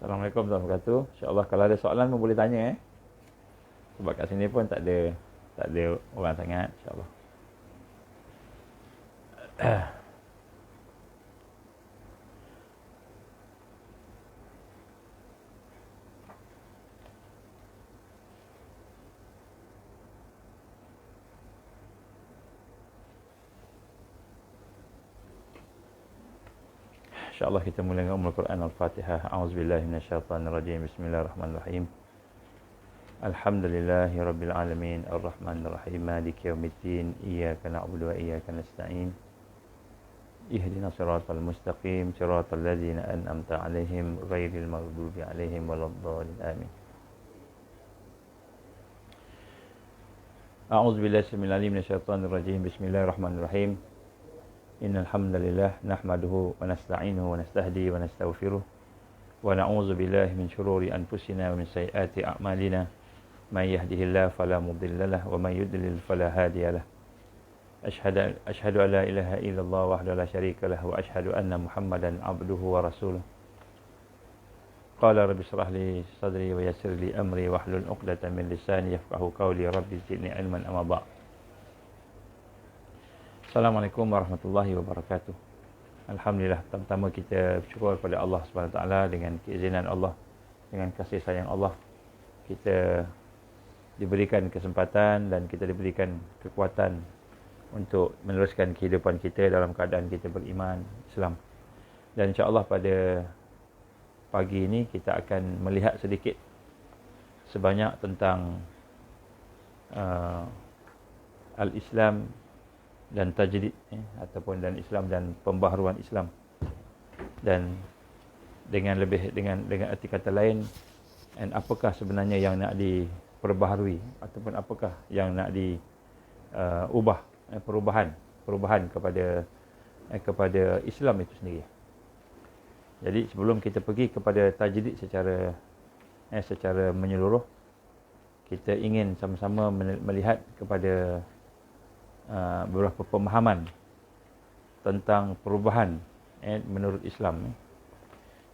Assalamualaikum warahmatullahi wabarakatuh. InsyaAllah kalau ada soalan pun boleh tanya Sebab kat sini pun tak ada orang sangat, insyaAllah. InsyaAllah kita mula dengan Ummul Quran Al-Fatihah. A'udzubillahi minasyaitanirrajim. Bismillahirrahmanirrahim. Alhamdulillahi Rabbil Alamin. Ar-Rahmanir-Rahim. Maliki yaumiddin. Iyyaka na'budu wa iyyaka nasta'in. Ihdinas siratal mustaqim. Siratal ladzina an'amta 'alaihim ghairil maghdubi 'alaihim waladdallin. Amin. A'udzubillahi samil alim minasyaitanir rajim. Bismillahirrahmanirrahim. Innal hamdalillah nahmaduhu wa nasta'inuhu wa nastahdi wa nastaghfiruh wa na'udzu billahi min shururi anfusina wa min sayyiati a'malina may yahdihillahu fala mudilla lahu wa may yudlil fala hadiya lahu. Ashhadu an la ilaha illallah wahdahu la syarika lahu wa ashhadu anna Muhammadan 'abduhu wa rasuluh. Qala rabbi shrah li sadri wa yassir li amri wahlul 'uqdatam min lisani yafqahu qawli. Rabbi zidni ilman amma ba'd. Assalamualaikum warahmatullahi wabarakatuh. Alhamdulillah, pertama kita bersyukur kepada Allah SWT dengan keizinan Allah, dengan kasih sayang Allah. Kita diberikan kesempatan dan kita diberikan kekuatan untuk meneruskan kehidupan kita dalam keadaan kita beriman Islam. Dan insya-Allah pada pagi ini kita akan melihat sedikit sebanyak tentang al-Islam dan tajdid ataupun dan Islam dan pembaharuan Islam, dan dengan arti kata lain, dan apakah sebenarnya yang nak diperbaharui ataupun apakah yang nak diubah, perubahan kepada Islam itu sendiri. Jadi sebelum kita pergi kepada tajdid secara menyeluruh, kita ingin sama-sama melihat kepada beberapa pemahaman tentang perubahan menurut Islam.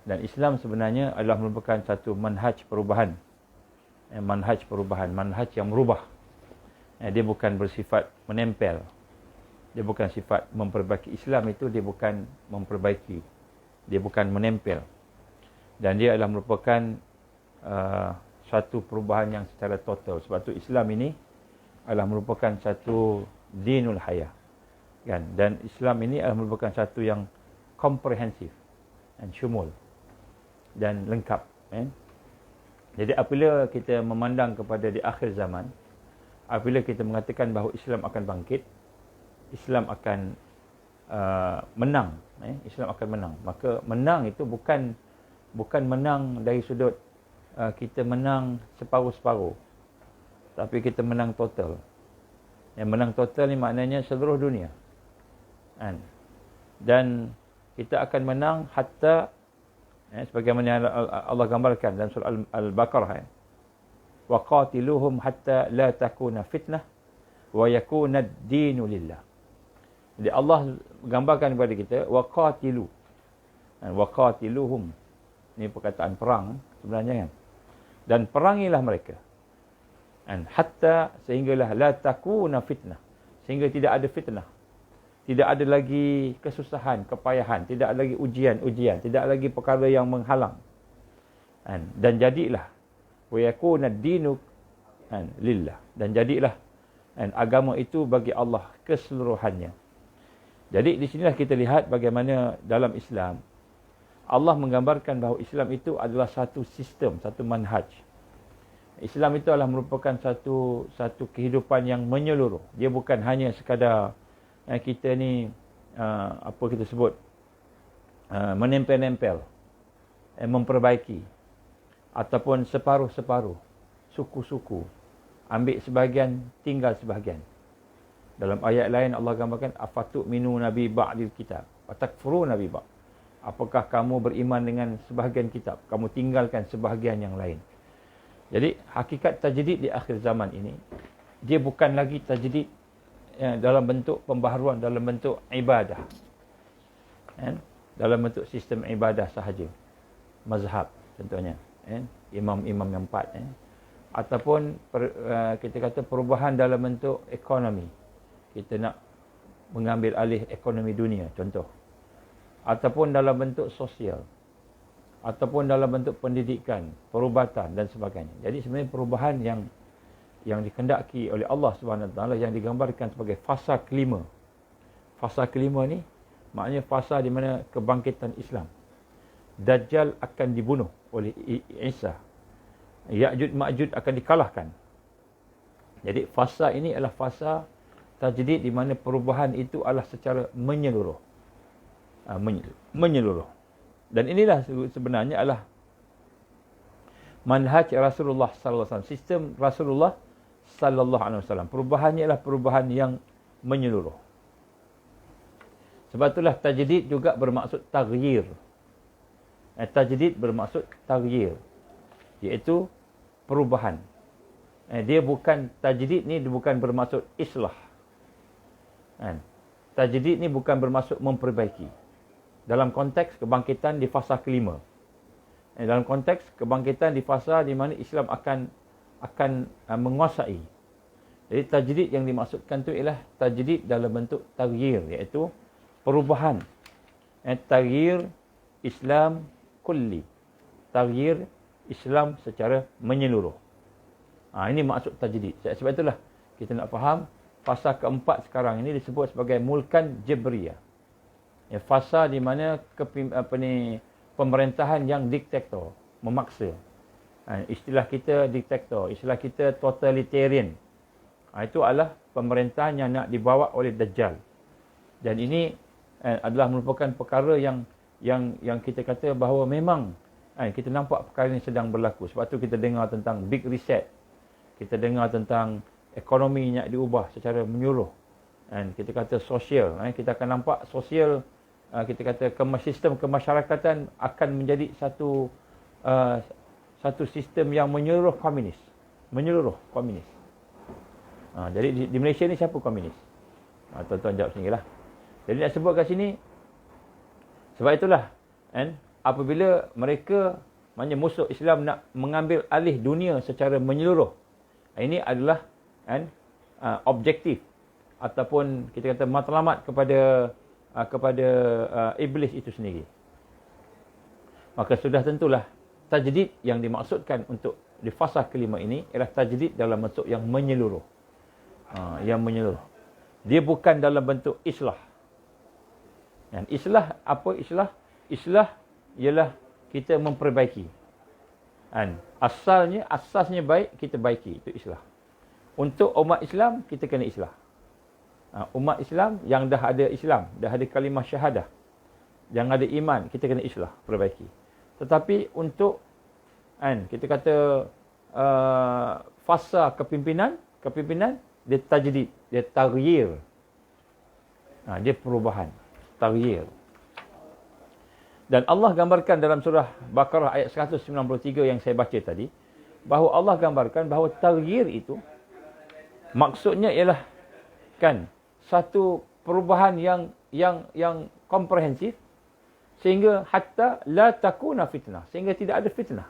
Dan Islam sebenarnya adalah merupakan satu manhaj perubahan, manhaj yang merubah. Dia bukan bersifat menempel, dia bukan sifat memperbaiki. Islam itu dia bukan memperbaiki, dia bukan menempel, dan dia adalah merupakan satu perubahan yang secara total. Sebab tu Islam ini adalah merupakan satu dinul hayah, kan? Dan Islam ini adalah merupakan satu yang komprehensif dan syumul dan lengkap, kan? Jadi apabila kita memandang kepada di akhir zaman, apabila kita mengatakan bahawa Islam akan bangkit, Islam akan menang, Islam akan menang, maka menang itu bukan menang dari sudut kita menang separuh-separuh, tapi kita menang total. Yang menang total ni maknanya seluruh dunia, kan? Dan kita akan menang hatta sebagaimana Allah gambarkan dalam surah Al-Baqarah, wa qatiluhum hatta la takuna fitnah wa yakuna ad-dinu lillah. Jadi Allah gambarkan kepada kita wa qatilu, wa qatiluhum, ini perkataan perang sebenarnya, kan? Dan perangilah mereka, hatta sehinggalah la takuna fitnah, sehingga tidak ada fitnah, tidak ada lagi kesusahan, kepayahan, tidak ada lagi ujian, tidak lagi perkara yang menghalang, dan jadilah wa yakuna ad-dinu lillah, dan jadilah agama itu bagi Allah keseluruhannya. Jadi di sinilah kita lihat bagaimana dalam Islam Allah menggambarkan bahawa Islam itu adalah satu sistem, satu manhaj. Islam itu adalah merupakan satu kehidupan yang menyeluruh. Dia bukan hanya sekadar kita ni apa kita sebut menempel-nempel, memperbaiki, ataupun separuh-separuh, suku-suku, ambil sebahagian, tinggal sebahagian. Dalam ayat lain Allah gambarkan afatu'minu nabi ba'dil kitab wa takfuruna bi ba'd. Apakah kamu beriman dengan sebahagian kitab, kamu tinggalkan sebahagian yang lain. Jadi hakikat tajdid di akhir zaman ini, dia bukan lagi tajdid dalam bentuk pembaharuan, dalam bentuk ibadah, dalam bentuk sistem ibadah sahaja, mazhab, contohnya, imam-imam yang 4, ataupun kita kata perubahan dalam bentuk ekonomi, kita nak mengambil alih ekonomi dunia, contoh, ataupun dalam bentuk sosial, ataupun dalam bentuk pendidikan, perubatan dan sebagainya. Jadi sebenarnya perubahan yang dikendaki oleh Allah Subhanahu Wa Taala, yang digambarkan sebagai fasa kelima. Fasa kelima ni maknanya fasa di mana kebangkitan Islam. Dajjal akan dibunuh oleh Isa. Ya'juj Ma'juj akan dikalahkan. Jadi fasa ini adalah fasa tajdid di mana perubahan itu adalah secara menyeluruh. Menyeluruh. Dan inilah sebenarnya adalah manhaj Rasulullah sallallahu alaihi wasallam, sistem Rasulullah sallallahu alaihi wasallam. Perubahannya adalah perubahan yang menyeluruh. Sebab itulah tajdid juga bermaksud taghyir. Tajdid bermaksud taghyir, iaitu perubahan. Dia bukan, tajdid ni bukan bermaksud islah. Tajdid ni bukan bermaksud memperbaiki. Dalam konteks kebangkitan di fasa kelima. Dalam konteks kebangkitan di fasa di mana Islam akan menguasai. Jadi tajdid yang dimaksudkan tu ialah tajdid dalam bentuk taghyir, iaitu perubahan. Taghyir Islam kulli. Taghyir Islam secara menyeluruh. Ini maksud tajdid. Sebab itulah kita nak faham fasa keempat sekarang ini disebut sebagai mulkan Jabriyah. Fasa di mana pemerintahan yang diktator, memaksa. Istilah kita diktator, istilah kita totalitarian. Itu adalah pemerintahan yang nak dibawa oleh Dajjal. Dan ini adalah merupakan perkara yang kita kata bahawa memang kita nampak perkara ini sedang berlaku. Sebab tu kita dengar tentang big reset. Kita dengar tentang ekonomi nak diubah secara menyeluruh. Kita kata sosial. Kita akan nampak sosial, kita kata sistem kemasyarakatan akan menjadi satu sistem yang menyeluruh komunis. Menyeluruh komunis. Jadi di Malaysia ni siapa komunis? Tuan-tuan jawab sendirilah. Jadi nak sebut kat sini, sebab itulah apabila mereka, maknanya musuh Islam, nak mengambil alih dunia secara menyeluruh, ini adalah objektif ataupun kita kata matlamat kepada iblis itu sendiri. Maka sudah tentulah tajdid yang dimaksudkan untuk di fasa kelima ini ialah tajdid dalam bentuk yang menyeluruh. Yang menyeluruh. Dia bukan dalam bentuk islah. Dan islah, apa islah? Islah ialah kita memperbaiki. Asasnya baik, kita baiki. Itu islah. Untuk umat Islam, kita kena islah. Umat Islam yang dah ada Islam, dah ada kalimah syahadah, yang ada iman, kita kena islah, perbaiki. Tetapi untuk kita kata fasa kepimpinan, dia tajdid, dia taghyir. Dia perubahan, taghyir. Dan Allah gambarkan dalam surah Baqarah ayat 193 yang saya baca tadi, bahawa Allah gambarkan bahawa taghyir itu maksudnya ialah satu perubahan yang komprehensif, sehingga hatta la takuna fitnah, sehingga tidak ada fitnah.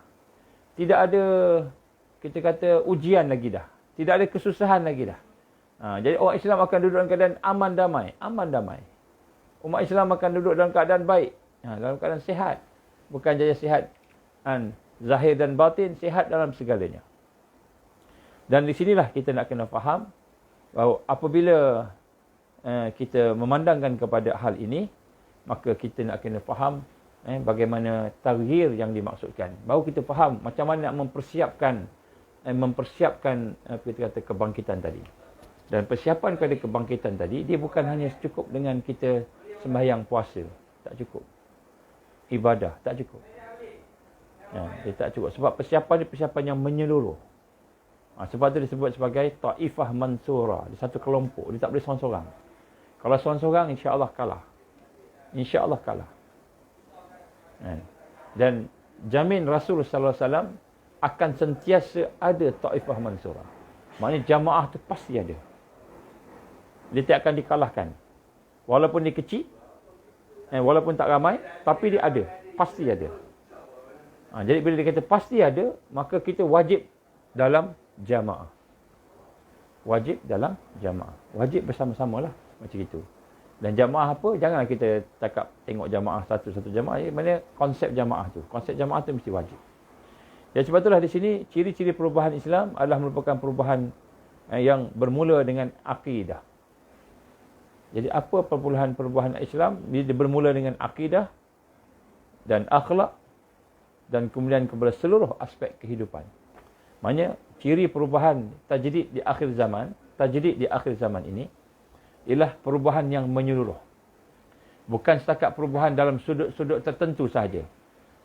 Tidak ada, kita kata, ujian lagi dah. Tidak ada kesusahan lagi dah. Jadi orang Islam akan duduk dalam keadaan aman damai. Umat Islam akan duduk dalam keadaan baik, dalam keadaan sihat. Bukan saja sihat zahir dan batin, sihat dalam segalanya. Dan di sinilah kita nak kena faham bahawa apabila kita memandangkan kepada hal ini, maka kita nak kena faham bagaimana taghyir yang dimaksudkan. Baru kita faham macam mana nak mempersiapkan kita kata kebangkitan tadi. Dan persiapan kepada kebangkitan tadi, dia bukan hanya cukup dengan kita sembahyang puasa. Tak cukup. Ibadah, tak cukup. Dia tak cukup. Sebab persiapan dia persiapan yang menyeluruh. Sebab itu disebut sebagai Taifah Mansura. Dia satu kelompok. Dia tak boleh seorang-seorang. Kalau seorang-seorang, insya-Allah kalah. InsyaAllah kalah. Dan jamin Rasul sallallahu alaihi wasallam akan sentiasa ada Taifah Mansurah. Maknanya jamaah tu pasti ada. Dia tak akan dikalahkan. Walaupun dia kecil, walaupun tak ramai, tapi dia ada. Pasti ada. Jadi bila dia kata pasti ada, maka kita wajib dalam jamaah. Wajib dalam jamaah. Wajib bersama-sama lah. Macam itu. Dan jamaah apa? Janganlah kita cakap tengok jamaah satu-satu jamaah. Mana konsep jamaah tu? Konsep jamaah tu mesti wajib. Dan sebab itulah di sini, ciri-ciri perubahan Islam adalah merupakan perubahan yang bermula dengan akidah. Jadi apa perubahan Islam? Dia bermula dengan akidah dan akhlak dan kemudian kepada seluruh aspek kehidupan. Maknanya ciri perubahan tajdid di akhir zaman ini ialah perubahan yang menyeluruh. Bukan setakat perubahan dalam sudut-sudut tertentu sahaja.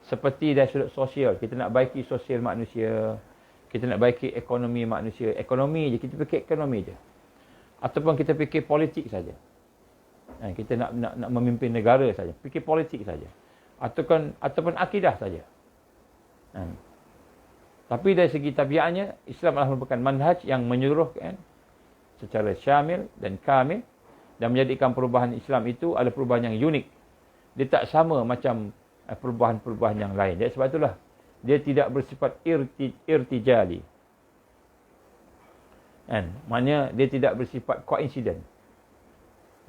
Seperti dari sudut sosial, kita nak baiki sosial manusia, kita nak baiki ekonomi manusia. Ekonomi je, kita fikir ekonomi je. Ataupun kita fikir politik saja. Kita nak memimpin negara saja, fikir politik saja. Ataupun akidah saja. Tapi dari segi tabiatnya, Islam adalah merupakan manhaj yang menyeluruh secara syamil dan kamil dan menjadikan perubahan Islam itu adalah perubahan yang unik. Dia tak sama macam perubahan-perubahan yang lain. Jadi sebab itulah dia tidak bersifat irtijali. Maknanya dia tidak bersifat koinsiden.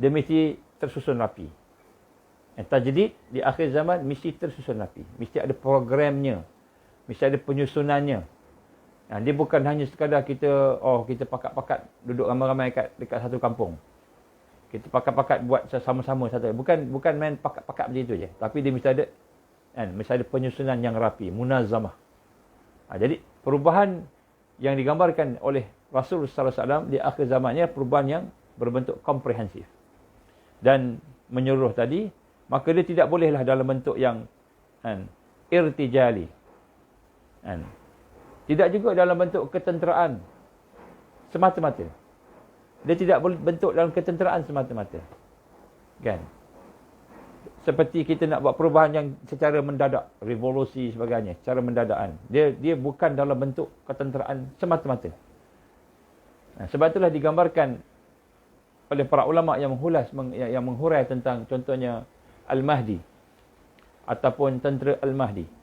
Dia mesti tersusun rapi. Tajdid di akhir zaman mesti tersusun rapi. Mesti ada programnya. Mesti ada penyusunannya. Dia bukan hanya sekadar kita pakat-pakat duduk ramai-ramai dekat satu kampung. Kita pakat-pakat buat sama-sama satu. Bukan main pakat-pakat macam itu je. Tapi dia mesti ada penyusunan yang rapi, munazamah. Jadi perubahan yang digambarkan oleh Rasul sallallahu alaihi wasallam di akhir zamannya perubahan yang berbentuk komprehensif dan menyeluruh tadi, maka dia tidak bolehlah dalam bentuk yang irtijali. Tidak juga dalam bentuk ketenteraan semata-mata. Dia tidak boleh bentuk dalam ketenteraan semata-mata. Kan? Seperti kita nak buat perubahan yang secara mendadak, revolusi sebagainya, secara mendadakan. Dia bukan dalam bentuk ketenteraan semata-mata. Sebab itulah digambarkan oleh para ulama yang menghurai tentang contohnya Al-Mahdi ataupun tentera Al-Mahdi.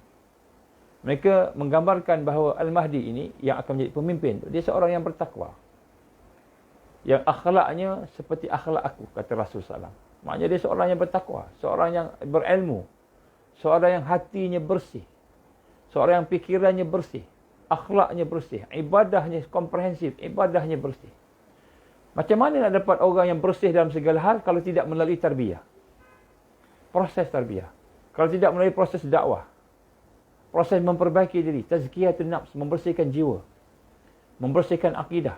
Mereka menggambarkan bahawa Al-Mahdi ini yang akan menjadi pemimpin, dia seorang yang bertakwa. Yang akhlaknya seperti akhlak aku, kata Rasul SAW. Maknanya dia seorang yang bertakwa, seorang yang berilmu, seorang yang hatinya bersih, seorang yang fikirannya bersih, akhlaknya bersih, ibadahnya komprehensif, ibadahnya bersih. Macam mana nak dapat orang yang bersih dalam segala hal kalau tidak melalui tarbiyah? Proses tarbiyah. Kalau tidak melalui proses dakwah. Proses memperbaiki diri, tazkiyatun nafs, membersihkan jiwa, membersihkan akidah.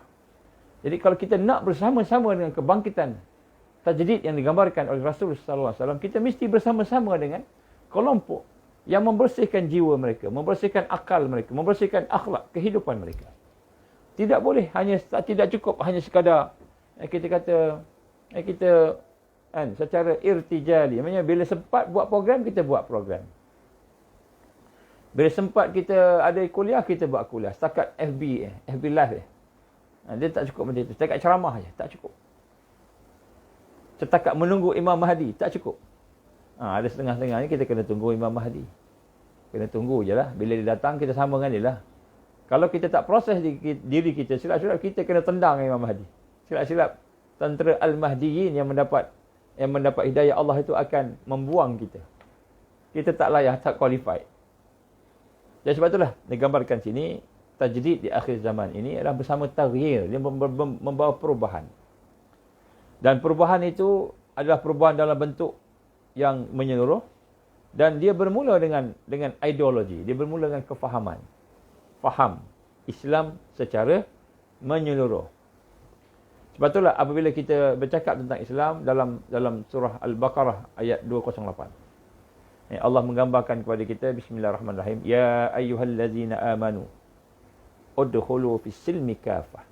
Jadi kalau kita nak bersama-sama dengan kebangkitan tajdid yang digambarkan oleh Rasulullah SAW, kita mesti bersama-sama dengan kelompok yang membersihkan jiwa mereka, membersihkan akal mereka, membersihkan akhlak kehidupan mereka. Tidak boleh tidak cukup hanya sekadar kita kata secara irtijali. Maksudnya bila sempat buat program, kita buat program. Bila sempat kita ada kuliah, kita buat kuliah. Setakat FB live dia tak cukup macam itu. Setakat ceramah saja, tak cukup. Setakat menunggu Imam Mahdi, tak cukup. Ada setengah-setengah ni kita kena tunggu Imam Mahdi. Kena tunggu je lah. Bila dia datang, kita sama dengan dia lah. Kalau kita tak proses diri kita, silap-silap kita kena tendang Imam Mahdi. Silap-silap tentera Al-Mahdiyin yang mendapat hidayah Allah itu akan membuang kita. Kita tak layak, tak qualified. Dan sebab itulah digambarkan sini, tajdid di akhir zaman ini adalah bersama taghyir. Dia membawa perubahan. Dan perubahan itu adalah perubahan dalam bentuk yang menyeluruh. Dan dia bermula dengan ideologi. Dia bermula dengan kefahaman. Faham Islam secara menyeluruh. Sebab itulah apabila kita bercakap tentang Islam dalam surah Al-Baqarah ayat 208. Allah menggambarkan kepada kita, bismillahirrahmanirrahim, ya ayyuhallazina amanu udkhulu fis silmi kafah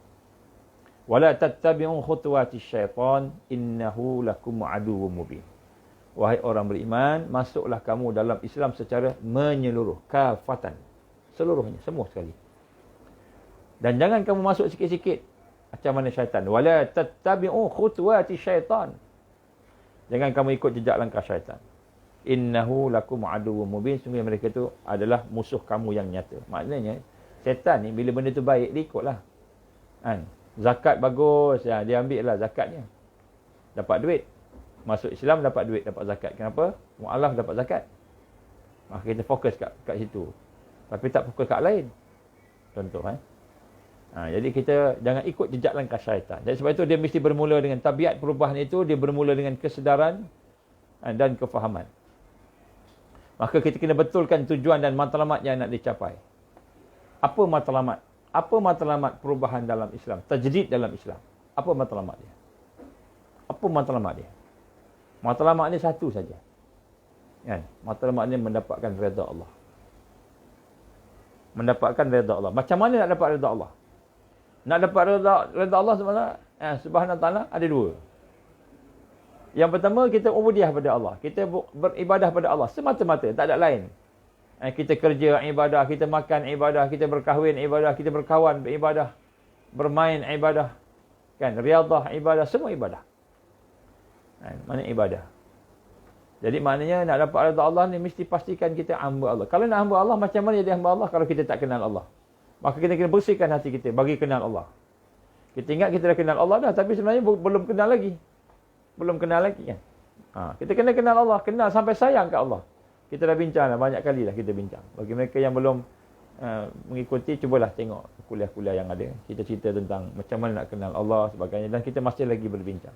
wa la tattabi'u khutuwatis syaitan innahu lakum aduwwum mubin. Wahai orang beriman, masuklah kamu dalam Islam secara menyeluruh, kafatan, seluruhnya, semua sekali. Dan jangan kamu masuk sikit-sikit macam mana syaitan. Wala tattabi'u khutuwati syaitan. Jangan kamu ikut jejak langkah syaitan. innahu lakum aduwwum mubin, sungguh mereka tu adalah musuh kamu yang nyata. Maknanya setan ni bila benda tu baik dia ikutlah. Kan? Zakat bagus, ya, dia ambil lah zakatnya. Dapat duit. Masuk Islam dapat duit, dapat zakat. Kenapa? Mu'alaf dapat zakat. Maka kita fokus kat situ. Tapi tak fokus kat lain. Contoh jadi kita jangan ikut jejak langkah syaitan. Dan sebab itu dia mesti bermula dengan tabiat perubahan itu, dia bermula dengan kesedaran dan kefahaman. Maka kita kena betulkan tujuan dan matlamat yang nak dicapai. Apa matlamat? Apa matlamat perubahan dalam Islam? Tajdid dalam Islam. Apa matlamat dia? Apa matlamat dia? Matlamat ni satu saja. Kan? Matlamat ni mendapatkan redha Allah. Mendapatkan redha Allah. Macam mana nak dapat redha Allah? Nak dapat redha Allah Subhanahu Wa Taala ada dua. Yang pertama, kita ubudiyah pada Allah. Kita beribadah pada Allah semata-mata, tak ada lain. Kita kerja ibadah, kita makan ibadah, kita berkahwin ibadah, kita berkawan ibadah, bermain ibadah, kan, riadah ibadah, semua ibadah. Mana ibadah? Jadi maknanya nak dapat redha Allah ni mesti pastikan kita hamba Allah. Kalau nak hamba Allah, macam mana jadi hamba Allah kalau kita tak kenal Allah? Maka kita kena bersihkan hati kita bagi kenal Allah. Kita ingat kita dah kenal Allah dah, tapi sebenarnya belum kenal lagi. Belum kenal lagi kan. Kita kena kenal Allah, kenal sampai sayang kat Allah. Kita dah bincang dah, banyak kali dah kita bincang. Bagi mereka yang belum mengikuti, cubalah tengok kuliah-kuliah yang ada. Kita cerita tentang macam mana nak kenal Allah sebagainya, dan kita masih lagi berbincang.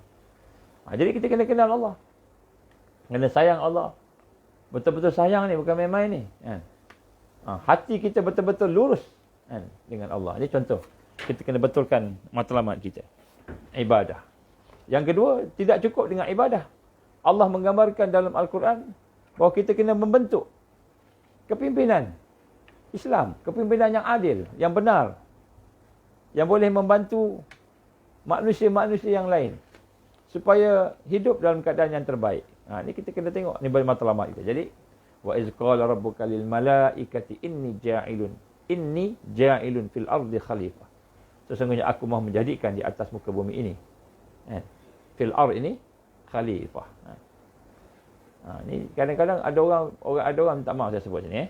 Jadi kita kena kenal Allah. Kena sayang Allah. Betul-betul sayang ni, bukan main-main ni. Hati kita betul-betul lurus dengan Allah. Ini contoh. Kita kena betulkan matlamat kita. Ibadah. Yang kedua, tidak cukup dengan ibadah. Allah menggambarkan dalam Al-Quran bahawa kita kena membentuk kepimpinan Islam. Kepimpinan yang adil, yang benar. Yang boleh membantu manusia-manusia yang lain. Supaya hidup dalam keadaan yang terbaik. Ini kita kena tengok. Ini matlamat kita. Jadi, wa iz qala rabbuka lil malaikati inni ja'ilun fil ardi khalifah. Sesungguhnya aku mahu menjadikan di atas muka bumi ini. Fil ard ini khalifah. Ni kadang-kadang ada orang minta maaf saya sebut sini.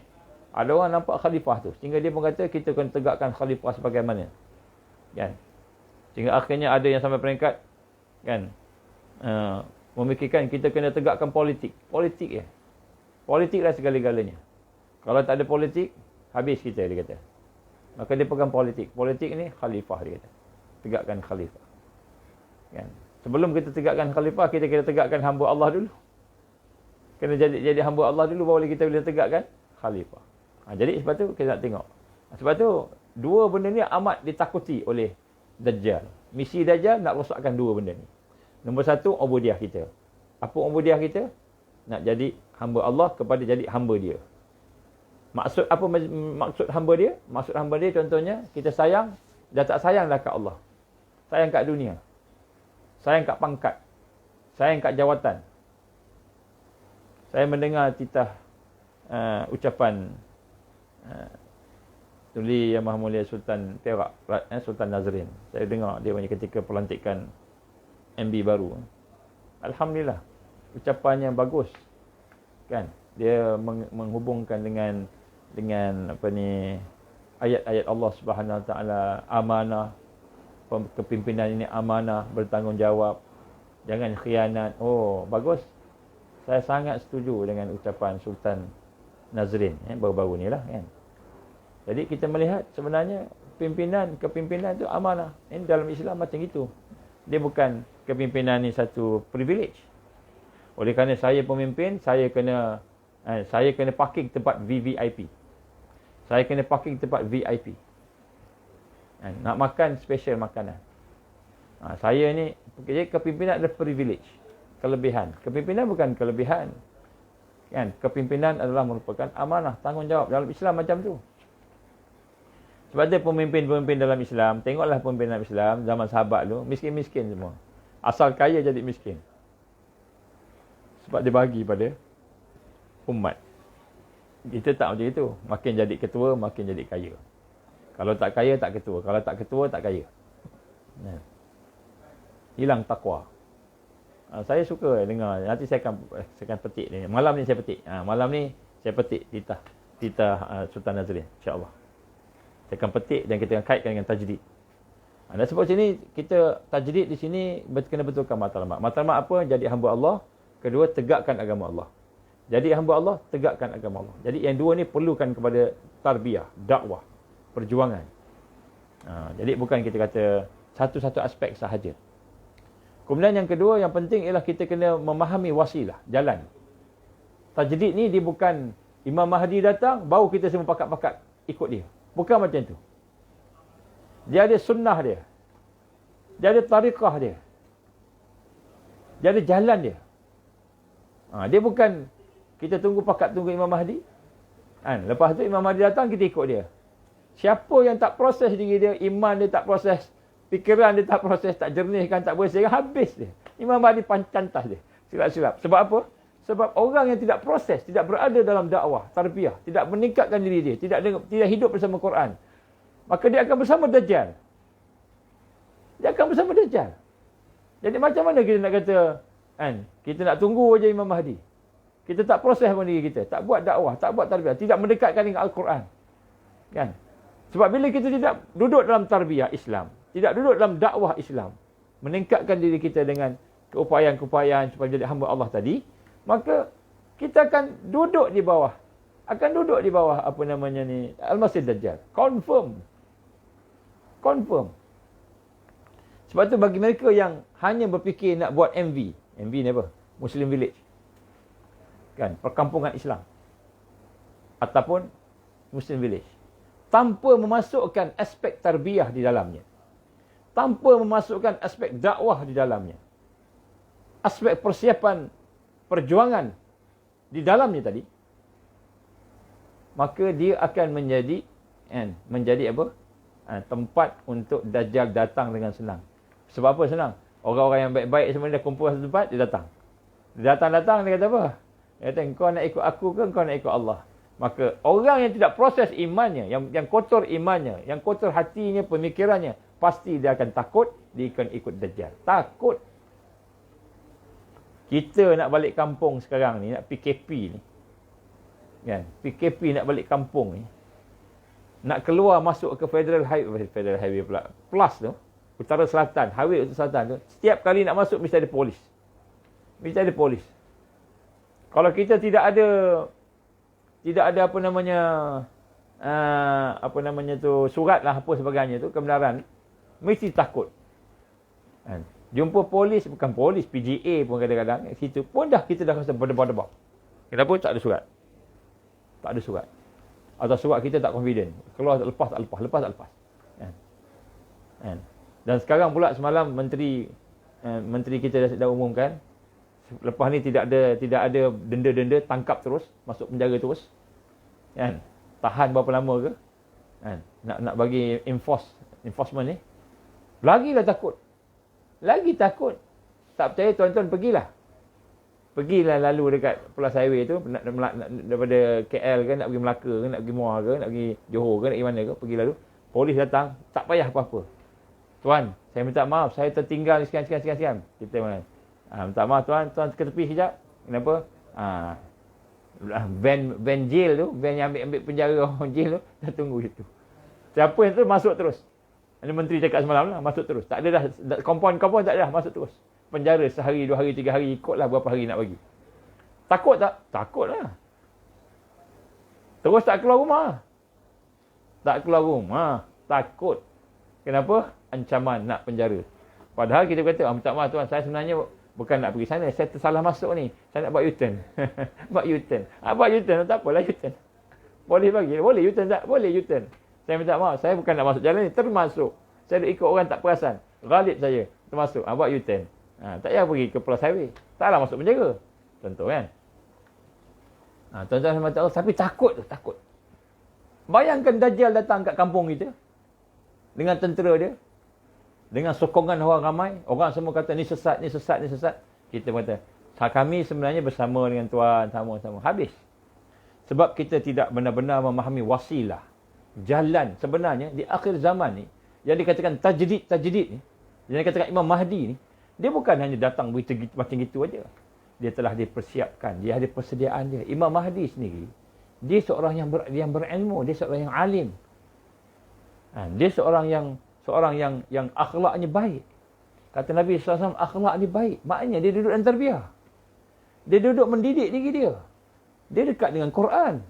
Ada orang nampak khalifah tu, sehingga dia pun kata kita kena tegakkan khalifah sebagaimana. Kan? Sehingga akhirnya ada yang sampai peringkat kan memikirkan kita kena tegakkan politik. Politik Politiklah segala-galanya. Kalau tak ada politik, habis kita, dia kata. Maka dia pegang politik. Politik ni khalifah, dia kata. Tegakkan khalifah. Kan? Sebelum kita tegakkan khalifah, kita kena tegakkan hamba Allah dulu. Kena jadi hamba Allah dulu, baru kita boleh tegakkan khalifah. Jadi sebab tu kita nak tengok. Sebab tu dua benda ni amat ditakuti oleh Dajjal. Misi Dajjal nak rosakkan dua benda ni. Nombor satu, ubudiyah kita. Apa ubudiyah kita? Nak jadi hamba Allah kepada jadi hamba dia. Maksud apa maksud hamba dia? Maksud hamba dia contohnya, kita sayang, dah tak sayang dah kat Allah. Sayang kat dunia. Sayang kat pangkat. Sayang kat jawatan. Saya mendengar titah ucapan Tuli Yang Maha Mulia Sultan Perak, Sultan Nazrin. Saya dengar dia punya ketika pelantikan MB baru. Alhamdulillah, ucapannya bagus. Kan? Dia menghubungkan dengan apa ni, ayat-ayat Allah Subhanahu Wa Taala, amanah, kepimpinan ini amanah, bertanggungjawab, jangan khianat. Oh, bagus. Saya sangat setuju dengan ucapan Sultan Nazrin baru-baru ni lah kan. Jadi kita melihat sebenarnya kepimpinan itu amanah. Ini dalam Islam macam itu. Dia bukan kepimpinan ni satu privilege. Oleh kerana saya pemimpin, saya kena parking tempat VVIP. Saya kena parking tempat VIP. Nak makan special makanan. Saya ni, kepimpinan adalah privilege. Kelebihan. Kepimpinan bukan kelebihan. Kan? Kepimpinan adalah merupakan amanah, tanggungjawab. Dalam Islam macam tu. Sebab tu pemimpin-pemimpin dalam Islam, tengoklah pemimpin dalam Islam, zaman sahabat tu, miskin-miskin semua. Asal kaya jadi miskin. Sebab dia bagi pada umat. Kita tak macam itu. Makin jadi ketua, makin jadi kaya. Kalau tak kaya, tak ketua. Kalau tak ketua, tak kaya. Hilang takwa. Saya suka dengar. Nanti saya akan petik ni. Malam ni saya petik. Malam ni saya petik titah Sultan Nazrin, insya-Allah. Saya akan petik dan kita akan kaitkan dengan tajdid. Dan sebab sini kita tajdid di sini kena betulkan matlamat. Matlamat apa? Jadi hamba Allah. Kedua, tegakkan agama Allah. Jadi hamba Allah, tegakkan agama Allah. Jadi yang dua ni perlukan kepada tarbiyah, dakwah, perjuangan. Jadi bukan kita kata satu-satu aspek sahaja. Kemudian yang kedua, yang penting ialah kita kena memahami wasilah, jalan. Tajdid ni dia bukan Imam Mahdi datang, baru kita semua pakat-pakat ikut dia. Bukan macam tu. Dia ada sunnah dia. Dia ada tariqah dia. Dia ada jalan dia. Dia bukan kita tunggu Imam Mahdi. Lepas tu Imam Mahdi datang, kita ikut dia. Siapa yang tak proses diri dia, iman dia tak proses, fikiran dia tak proses, tak jernihkan, tak bersihkan, habis dia. Imam Mahdi pancantas dia. Silap-silap. Sebab apa? Sebab orang yang tidak proses, tidak berada dalam dakwah, tarbiyah, tidak meningkatkan diri dia, tidak hidup bersama Quran, maka dia akan bersama Dajjal. Dia akan bersama Dajjal. Jadi macam mana kita nak kata, kita nak tunggu aja Imam Mahdi. Kita tak proses pun diri kita, tak buat dakwah, tak buat tarbiyah, tidak mendekatkan dengan Al-Quran. Kan? Sebab bila kita tidak duduk dalam tarbiyah Islam, tidak duduk dalam dakwah Islam, meningkatkan diri kita dengan keupayaan-keupayaan supaya jadi hamba Allah tadi, maka kita akan duduk di bawah. Apa namanya ni, Al-Masih Dajjal. Confirm. Sebab tu bagi mereka yang hanya berfikir nak buat MV. MV ni apa? Muslim Village. Kan? Perkampungan Islam. Ataupun Muslim Village. Tanpa memasukkan aspek tarbiyah di dalamnya. Tanpa memasukkan aspek dakwah di dalamnya. Aspek persiapan perjuangan di dalamnya tadi, maka dia akan menjadi apa? Tempat untuk Dajjal datang dengan senang. Sebab apa senang? Orang-orang yang baik-baik semua dah kumpul satu tempat, dia datang. Dia datang, dia kata apa? Dia kata, kau nak ikut aku ke kau nak ikut Allah? Maka orang yang tidak proses imannya, yang kotor imannya, yang kotor hatinya, pemikirannya, pasti dia akan takut, dia akan ikut Dajjal. Takut. Kita nak balik kampung sekarang ni, nak PKP ni. Kan? PKP nak balik kampung ni. Nak keluar masuk ke Federal Highway pula. Plus tu, Utara Selatan, Highway Utara Selatan tu, setiap kali nak masuk mesti ada polis. Mesti ada polis. Kalau kita tidak ada surat lah apa sebagainya tu, kebenaran, mesti takut. Kan? Jumpa polis, bukan polis, PGA pun kadang-kadang, situ pun kita dah rasa berdebar-debar. Kenapa? Tak ada surat. Tak ada surat. Atau surat kita tak confident. Keluar tak lepas. Kan? Dan sekarang pula semalam menteri kita dah umumkan, lepas ni tidak ada denda-denda, tangkap terus, masuk penjara terus. Kan? Tahan berapa lama ke? Kan? Nak bagi enforcement ni. Lagilah takut. Tak percaya, tuan-tuan pergilah lalu dekat Plus Highway tu, daripada KL ke, nak pergi Melaka ke, nak pergi Muar ke, nak pergi Johor ke, nak pergi mana ke, pergi lalu. Polis datang, tak payah apa-apa. Tuan, saya minta maaf, saya tertinggal sekian. Kita mana? Minta maaf tuan ke tepi sekejap. Kenapa? Van jail tu, van yang ambil penjara orang jail tu, dah tunggu situ. Siapa yang tu masuk terus. Ada menteri cakap semalam lah, masuk terus. Tak ada dah, kompon tak ada dah, masuk terus. Penjara sehari, 2 hari, 3 hari, ikutlah berapa hari nak bagi. Takut tak? Takut lah. Terus tak keluar rumah. Takut. Kenapa? Ancaman nak penjara. Padahal kita kata, minta maaf tuan, saya sebenarnya bukan nak pergi sana, saya tersalah masuk ni. Saya nak buat U-turn. Buat U-turn, tak apalah U-turn. Boleh bagi? Boleh U-turn tak? Boleh U-turn. Saya minta maaf, saya bukan nak masuk jalan ni, termasuk. Saya ikut orang tak perasan. Ghalib saya, termasuk. Buat U-turn. Tak payah pergi ke Plus Highway. Taklah masuk penjara. Contoh kan. Tuan-tuan sama tahu, tapi takut. Bayangkan Dajjal datang kat kampung kita. Dengan tentera dia. Dengan sokongan orang ramai. Orang semua kata, ni sesat. Kita kata, kami sebenarnya bersama dengan tuan, sama-sama. Habis. Sebab kita tidak benar-benar memahami wasilah. Jalan sebenarnya di akhir zaman ni, yang dikatakan tajdid ni, yang dikatakan Imam Mahdi ni, Dia bukan hanya datang begitu macam gitu aja. Dia telah dipersiapkan, dia ada persediaan dia. Imam Mahdi sendiri, dia seorang yang berilmu, dia seorang yang alim. Dia seorang yang akhlaknya baik. Kata Nabi SAW, akhlak dia baik. Maknanya dia duduk dalam tarbiyah. Dia duduk mendidik diri dia. Dia dekat dengan Quran.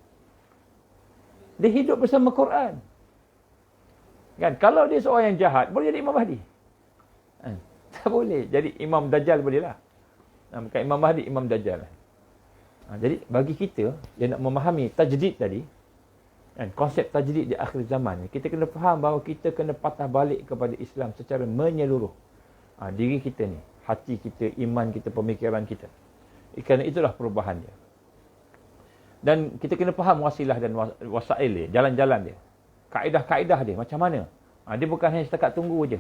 Dia hidup bersama Quran. Kan? Kalau dia seorang yang jahat, boleh jadi Imam Mahdi? Tak boleh. Jadi Imam Dajjal boleh lah. Bukan Imam Mahdi, Imam Dajjal. Jadi bagi kita yang nak memahami tajdid tadi, kan, konsep tajdid di akhir zaman ni, kita kena faham bahawa kita kena patah balik kepada Islam secara menyeluruh. Diri kita ni, hati kita, iman kita, pemikiran kita. Kerana itulah perubahan dia. Dan kita kena faham wasilah dan wasail dia, jalan-jalan dia. Kaedah-kaedah dia macam mana. Dia bukan hanya setakat tunggu je.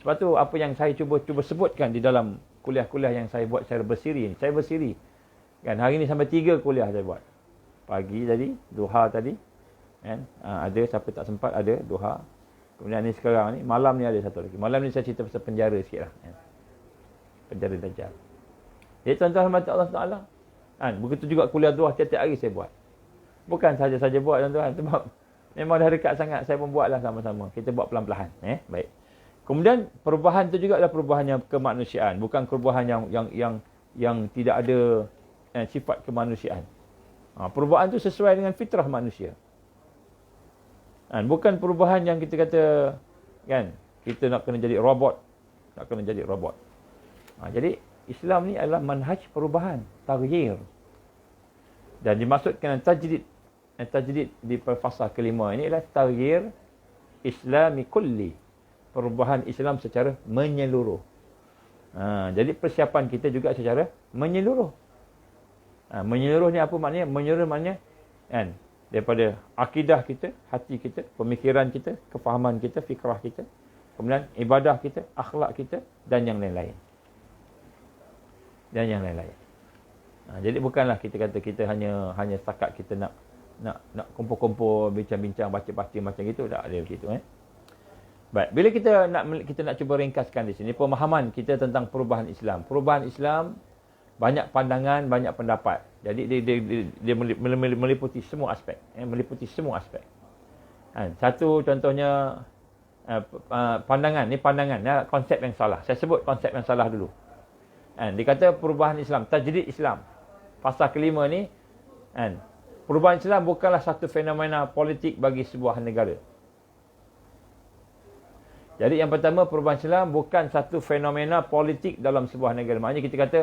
Sebab tu apa yang saya cuba sebutkan di dalam kuliah-kuliah yang saya buat secara bersiri ni. Saya bersiri. Kan, hari ni sampai 3 kuliah saya buat. Pagi tadi, duha tadi. Kan, ada siapa tak sempat, ada duha. Kemudian ni sekarang ni, malam ni ada satu lagi. Malam ni saya cerita pasal penjara sikit lah. Kan. Penjara Dajjal. Jadi tuan-tuan hormat Allah Taala. Kan, begitu juga kuliah duha tiap-tiap hari saya buat. Bukan saja-saja buat tuan-tuan. Sebab memang dah dekat sangat, saya pun buatlah sama-sama. Kita buat pelan-pelan. Baik. Kemudian perubahan tu juga adalah perubahan yang kemanusiaan, bukan perubahan yang tidak ada sifat kemanusiaan. Perubahan tu sesuai dengan fitrah manusia. Bukan perubahan yang kita kata, kan, kita nak kena jadi robot, jadi Islam ni adalah manhaj perubahan, taghyir. Dan dimaksudkan tajdid di fasa kelima ini adalah taghyir Islami kulli. Perubahan Islam secara menyeluruh. Jadi persiapan kita juga secara menyeluruh. Menyeluruh ni apa maknanya? Menyeluruh maknanya kan, daripada akidah kita, hati kita, pemikiran kita, kefahaman kita, fikrah kita, kemudian ibadah kita, akhlak kita dan yang lain-lain. Jadi bukanlah kita kata kita hanya setakat kita nak kumpul-kumpul, bincang-bincang, baca-baca macam itu, tak ada begitu. Baik, bila kita nak cuba ringkaskan di sini pemahaman kita tentang perubahan Islam. Perubahan Islam banyak pandangan, banyak pendapat. Jadi dia meliputi semua aspek, Satu contohnya pandangan, ni pandangan, konsep yang salah. Saya sebut konsep yang salah dulu. Dia kata perubahan Islam, tajdid Islam. Fasa kelima ni, perubahan Islam bukanlah satu fenomena politik bagi sebuah negara. Jadi yang pertama, perubahan Islam bukan satu fenomena politik dalam sebuah negara. Maknanya kita kata,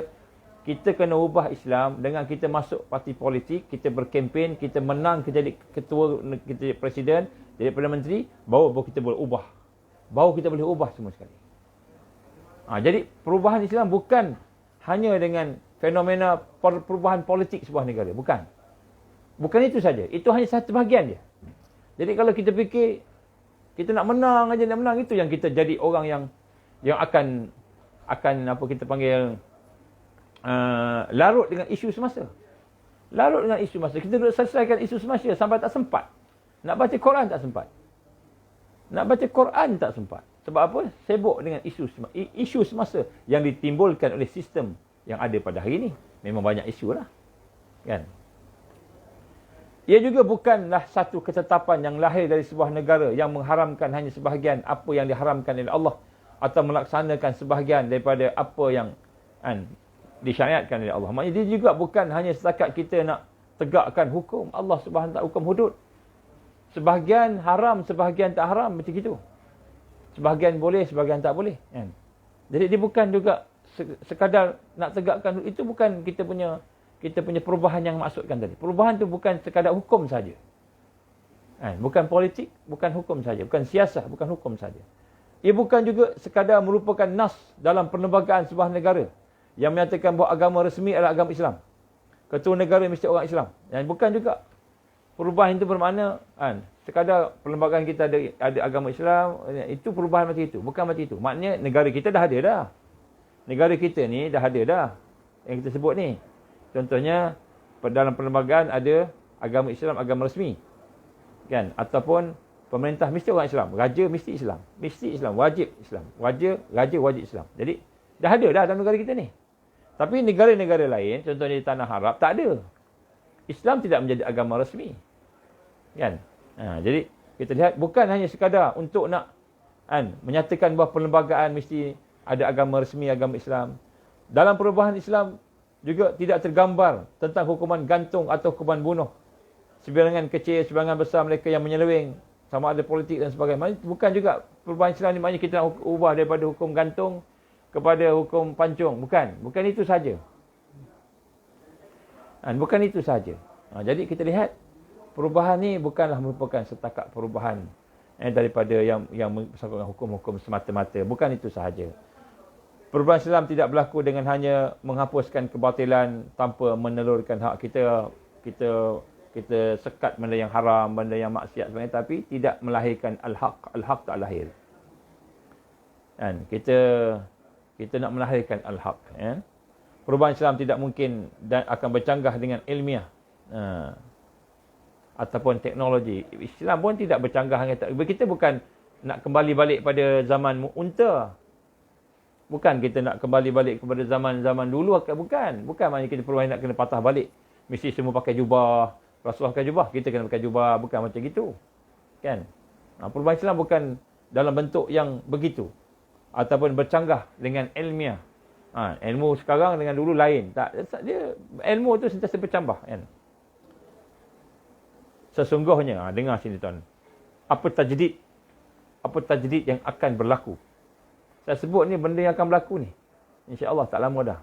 kita kena ubah Islam dengan kita masuk parti politik, kita berkempen, kita menang, kita jadi ketua, kita jadi presiden, jadi Perdana Menteri, baru kita boleh ubah. Baru kita boleh ubah semua sekali. Jadi perubahan Islam bukan hanya dengan fenomena perubahan politik sebuah negara. Bukan itu saja. Itu hanya satu bahagian dia. Jadi kalau kita fikir, kita nak menang aja, itu yang kita jadi orang yang akan apa kita panggil larut dengan isu semasa. Kita duduk selesaikan isu semasa sampai tak sempat. Nak baca Quran tak sempat. Sebab apa? Sibuk dengan isu semasa yang ditimbulkan oleh sistem yang ada pada hari ini. Memang banyak isu lah. Kan? Ia juga bukanlah satu ketetapan yang lahir dari sebuah negara yang mengharamkan hanya sebahagian apa yang diharamkan oleh Allah atau melaksanakan sebahagian daripada apa yang disyariatkan oleh Allah. Maksudnya dia juga bukan hanya setakat kita nak tegakkan hukum Allah Subhanahu Wa Taala, hukum hudud. Sebahagian haram, sebahagian tak haram, macam itu. Sebahagian boleh, sebahagian tak boleh. Jadi dia bukan juga sekadar nak tegakkan, itu bukan kita punya perubahan yang maksudkan tadi. Perubahan tu bukan sekadar hukum saja. Bukan politik, bukan hukum saja. Bukan siasah, bukan hukum saja. Ia bukan juga sekadar merupakan nas dalam perlembagaan sebuah negara yang menyatakan bahawa agama resmi adalah agama Islam. Ketua negara mesti orang Islam. Dan bukan juga perubahan itu bermakna sekadar perlembagaan kita ada agama Islam, itu perubahan macam itu. Bukan macam itu. Maknanya negara kita dah ada dah. Negara kita ni dah ada dah. Yang kita sebut ni. Contohnya, dalam perlembagaan ada agama Islam, agama resmi. Kan? Ataupun pemerintah mesti orang Islam. Raja mesti Islam. Mesti Islam. Wajib Islam. Raja wajib Islam. Jadi, Dah ada dah dalam negara kita ni. Tapi negara-negara lain, contohnya di tanah Arab, tak ada. Islam tidak menjadi agama rasmi. Kan? Jadi, kita lihat bukan hanya sekadar untuk nak menyatakan bahawa perlembagaan mesti ada agama rasmi, agama Islam. Dalam perubahan Islam juga tidak tergambar tentang hukuman gantung atau hukuman bunuh. Sebilangan kecil, sebilangan besar mereka yang menyeleweng, sama ada politik dan sebagainya. Bukan juga perubahan Islam ni maknanya kita nak ubah daripada hukum gantung kepada hukum pancung. Bukan itu saja. Bukan itu saja. Jadi kita lihat perubahan ni bukanlah merupakan setakat perubahan daripada yang bersangkut dengan hukum-hukum semata-mata. Bukan itu sahaja. Perubahan Islam tidak berlaku dengan hanya menghapuskan kebatilan tanpa menelurkan hak kita. Kita sekat benda yang haram, benda yang maksiat sebagainya, tapi tidak melahirkan al-haq. Al-haq tak lahir. Kita nak melahirkan al-haq. Perubahan Islam tidak mungkin dan akan bercanggah dengan ilmiah ataupun teknologi. Islam pun tidak bercanggah dengan kita bukan nak kembali balik pada zaman unta. Bukan kita nak kembali balik kepada zaman-zaman dulu. Bukan maknanya kita perubahan nak kena patah balik. Mesti semua pakai jubah. Rasulullah pakai jubah, kita kena pakai jubah. Bukan macam gitu. Kan? Perubahan Islam bukan dalam bentuk yang begitu. Ataupun bercanggah dengan ilmiah. Ilmu sekarang dengan dulu lain. Dia ilmu tu sentiasa bercambah. Kan? Sesungguhnya, dengar sini tuan. Apa tajdid yang akan berlaku? Saya sebut ni benda yang akan berlaku ni. InsyaAllah tak lama dah.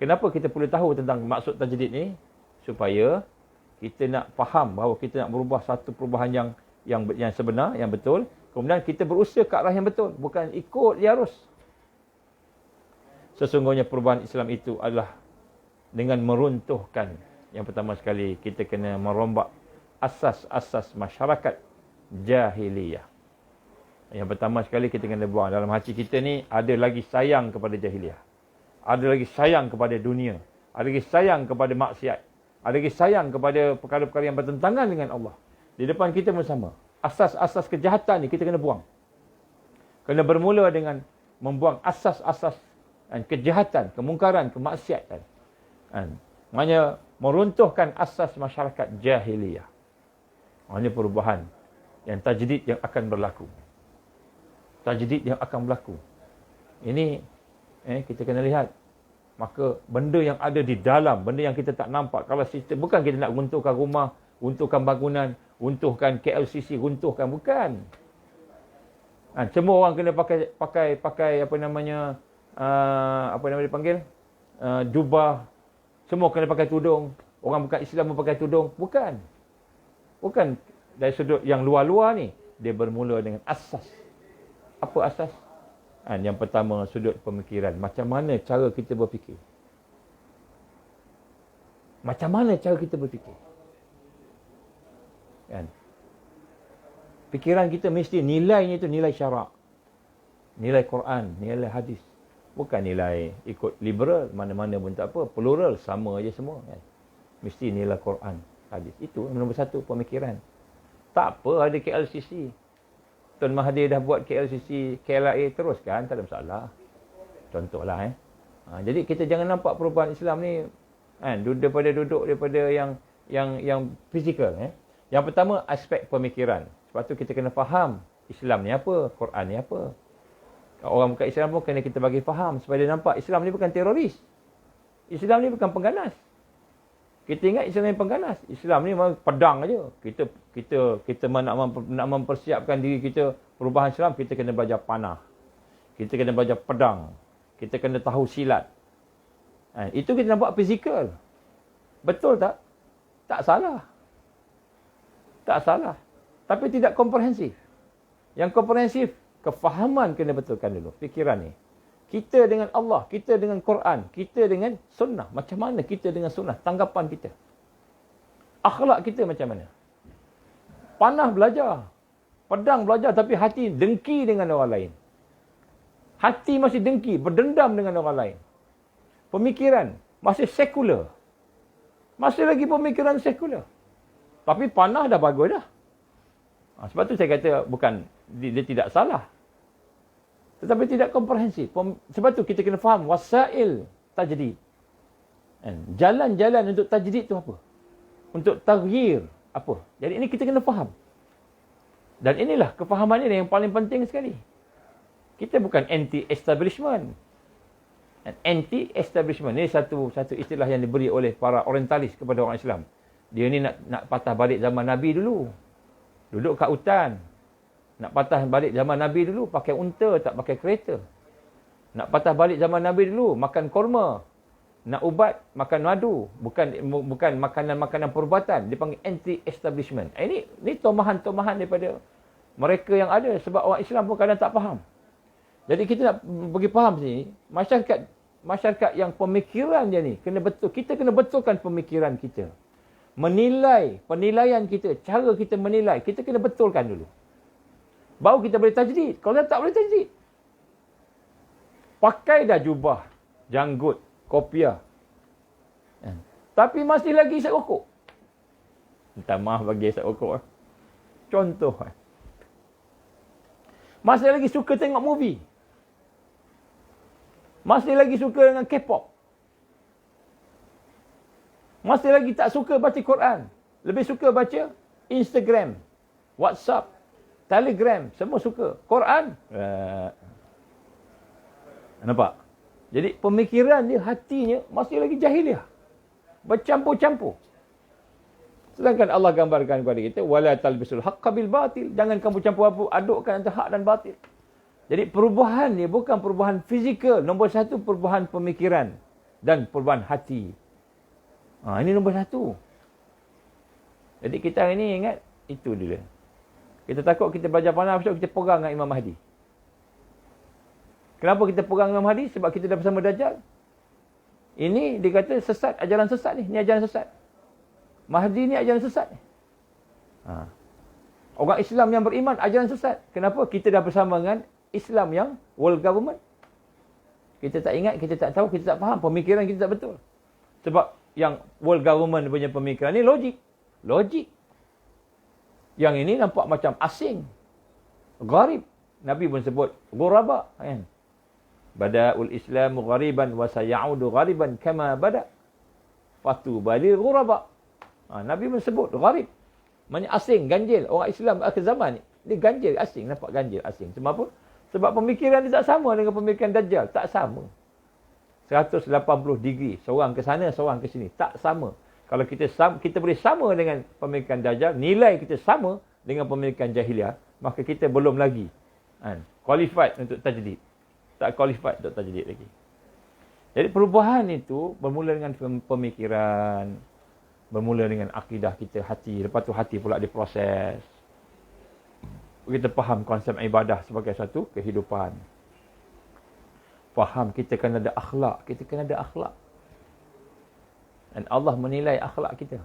Kenapa kita perlu tahu tentang maksud tajdid ni? Supaya kita nak faham bahawa kita nak berubah satu perubahan yang sebenar, yang betul. Kemudian kita berusaha ke arah yang betul. Bukan ikut arus. Sesungguhnya perubahan Islam itu adalah dengan meruntuhkan. Yang pertama sekali, kita kena merombak asas-asas masyarakat jahiliyah. Yang pertama sekali kita kena buang. Dalam hati kita ni ada lagi sayang kepada jahiliyah. Ada lagi sayang kepada dunia. Ada lagi sayang kepada maksiat. Ada lagi sayang kepada perkara-perkara yang bertentangan dengan Allah. Di depan kita pun sama. Asas-asas kejahatan ni kita kena buang. Kena bermula dengan membuang asas-asas kejahatan, kemungkaran, kemaksiatan. Maknanya meruntuhkan asas masyarakat jahiliyah. Hanya perubahan yang tajdid yang akan berlaku. Tajdid yang akan berlaku. Ini kita kena lihat. Maka benda yang ada di dalam, benda yang kita tak nampak. Kalau sistem, bukan kita nak runtuhkan rumah, runtuhkan bangunan, runtuhkan KLCC, runtuhkan. Bukan. Semua orang kena pakai apa namanya dipanggil? Jubah. Semua kena pakai tudung. Orang bukan Islam pun pakai tudung. Bukan. Bukan dari sudut yang luar-luar ni. Dia bermula dengan asas. Apa asas? Yang pertama, sudut pemikiran. Macam mana cara kita berfikir? Macam mana cara kita berfikir? Kan? Fikiran kita mesti nilainya itu nilai syarak. Nilai Quran, nilai hadis. Bukan nilai ikut liberal, mana-mana pun tak apa. Plural, sama aja semua. Kan? Mesti nilai Quran, hadis. Itu nombor satu, pemikiran. Tak apa ada KLCC. Tun Mahathir dah buat KLCC, KLIA teruskan, tak ada masalah. Contohlah. Jadi kita jangan nampak perubahan Islam ni daripada yang fizikal. Yang pertama, aspek pemikiran. Sebab tu kita kena faham Islam ni apa, Quran ni apa. Orang bukan Islam pun kena kita bagi faham supaya dia nampak Islam ni bukan teroris. Islam ni bukan pengganas. Kita ingat Islam ni pengganas. Islam ni memang pedang aja. Kita nak mempersiapkan diri kita perubahan Islam, kita kena belajar panah. Kita kena belajar pedang. Kita kena tahu silat. Itu kita nampak fizikal. Betul tak? Tak salah. Tak salah. Tapi tidak komprehensif. Yang komprehensif, kefahaman kena betulkan dulu. Fikiran ni. Kita dengan Allah, kita dengan Quran, kita dengan sunnah. Macam mana kita dengan sunnah? Tanggapan kita. Akhlak kita macam mana? Panah belajar. Pedang belajar tapi hati dengki dengan orang lain. Hati masih dengki, berdendam dengan orang lain. Pemikiran masih sekular. Masih lagi pemikiran sekular. Tapi panah dah bagus dah. Sebab tu saya kata bukan dia tidak salah. Tetapi tidak komprehensif. Sebab tu kita kena faham wasail tajdid. Jalan-jalan untuk tajdid tu apa? Untuk taghyir apa? Jadi ini kita kena faham. Dan inilah kefahaman ini yang paling penting sekali. Kita bukan anti-establishment. Anti-establishment ini satu istilah yang diberi oleh para orientalis kepada orang Islam. Dia ni nak patah balik zaman Nabi dulu. Duduk kat hutan. Nak patah balik zaman Nabi dulu, pakai unta, tak pakai kereta. Nak patah balik zaman Nabi dulu, makan korma. Nak ubat, makan madu. Bukan makanan-makanan perubatan. Dia panggil anti-establishment. Ini tomahan-tomahan daripada mereka yang ada. Sebab orang Islam pun kadang tak faham. Jadi kita nak bagi faham sini, masyarakat yang pemikiran dia ni, kita kena betulkan pemikiran kita. Penilaian kita, cara kita menilai, kita kena betulkan dulu. Baru kita boleh tajdid. Kalau tak boleh tajdid. Pakai dah jubah, janggut, kopiah. Tapi masih lagi isap rokok. Minta maaf bagi isap rokok. Contoh. Masih lagi suka tengok movie. Masih lagi suka dengan K-pop. Masih lagi tak suka baca Quran. Lebih suka baca Instagram, WhatsApp, Telegram. Semua suka. Quran. Nampak? Jadi pemikiran dia, hatinya masih lagi jahiliah. Bercampur-campur. Sedangkan Allah gambarkan kepada kita, wala talbisul haqqa bil batil. Jangan kamu campur adukkan antara hak dan batil. Jadi perubahan ni bukan perubahan fizikal. Nombor satu, perubahan pemikiran dan perubahan hati. Ini nombor satu. Jadi kita hari ni ingat, itu dia. Kita takut kita belajar pandang, kita pegang dengan Imam Mahdi. Kenapa kita pegang Imam Mahdi? Sebab kita dah bersama Dajjal. Ini dia kata sesat, ajaran sesat ni. Ni ajaran sesat. Mahdi ni ajaran sesat ni. Orang Islam yang beriman, ajaran sesat. Kenapa? Kita dah bersama dengan Islam yang world government. Kita tak ingat, kita tak tahu, kita tak faham. Pemikiran kita tak betul. Sebab yang world government punya pemikiran ni logik. Logik. Yang ini nampak macam asing. Gharib. Nabi pun sebut ghuraba. Bada'ul Islamu ghariban wa sayaudu ghariban kama bada'. Fatuba lil ghuraba. Nabi pun sebut gharib. Maksudnya asing, ganjil. Orang Islam akhir zaman ni, dia ganjil, asing. Nampak ganjil, asing. Sebab apa? Sebab pemikiran dia tak sama dengan pemikiran Dajjal. Tak sama. 180 degree. Seorang ke sana, seorang ke sini. Tak sama. Kalau kita boleh sama dengan pemikiran Dajjal, nilai kita sama dengan pemikiran jahiliah, maka kita belum lagi qualified untuk tajdid. Tak qualified untuk tajdid lagi. Jadi perubahan itu bermula dengan pemikiran, bermula dengan akidah kita, hati. Lepas tu hati pula diproses. Kita faham konsep ibadah sebagai satu kehidupan. Faham kita kena ada akhlak. Kita kena ada akhlak. Dan Allah menilai akhlak kita.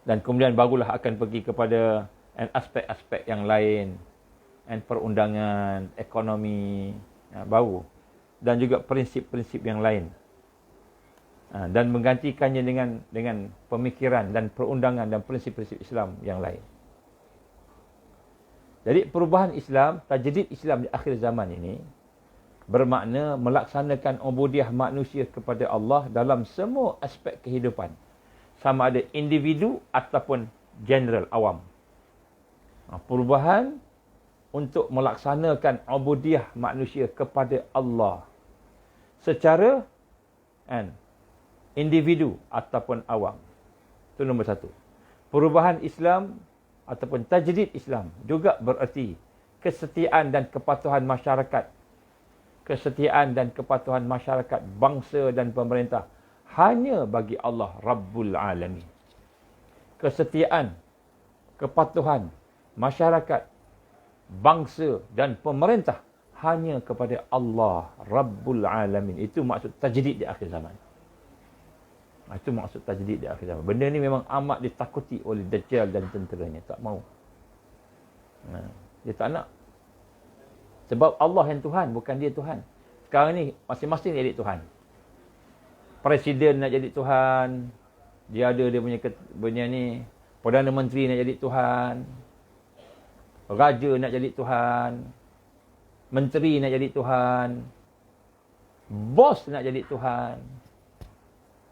Dan kemudian barulah akan pergi kepada aspek-aspek yang lain. Perundangan, ekonomi, baru. Dan juga prinsip-prinsip yang lain. Dan menggantikannya dengan pemikiran dan perundangan dan prinsip-prinsip Islam yang lain. Jadi perubahan Islam, tajdid Islam di akhir zaman ini bermakna melaksanakan ubudiah manusia kepada Allah dalam semua aspek kehidupan. Sama ada individu ataupun general, awam. Perubahan untuk melaksanakan ubudiah manusia kepada Allah secara individu ataupun awam. Itu nombor satu. Perubahan Islam ataupun tajdid Islam juga bererti kesetiaan dan kepatuhan masyarakat. Kesetiaan dan kepatuhan masyarakat, bangsa dan pemerintah hanya bagi Allah Rabbul Alamin. Kesetiaan, kepatuhan masyarakat, bangsa dan pemerintah hanya kepada Allah Rabbul Alamin. Itu maksud tajdid di akhir zaman. Itu maksud tajdid di akhir zaman. Benda ni memang amat ditakuti oleh Dajjal dan tenteranya. Tak mau. Dia tak nak. Sebab Allah yang Tuhan, bukan dia Tuhan. Sekarang ni masing-masing jadi Tuhan. Presiden nak jadi Tuhan. Dia ada dia punya ni. Perdana Menteri nak jadi Tuhan. Raja nak jadi Tuhan. Menteri nak jadi Tuhan. Bos nak jadi Tuhan.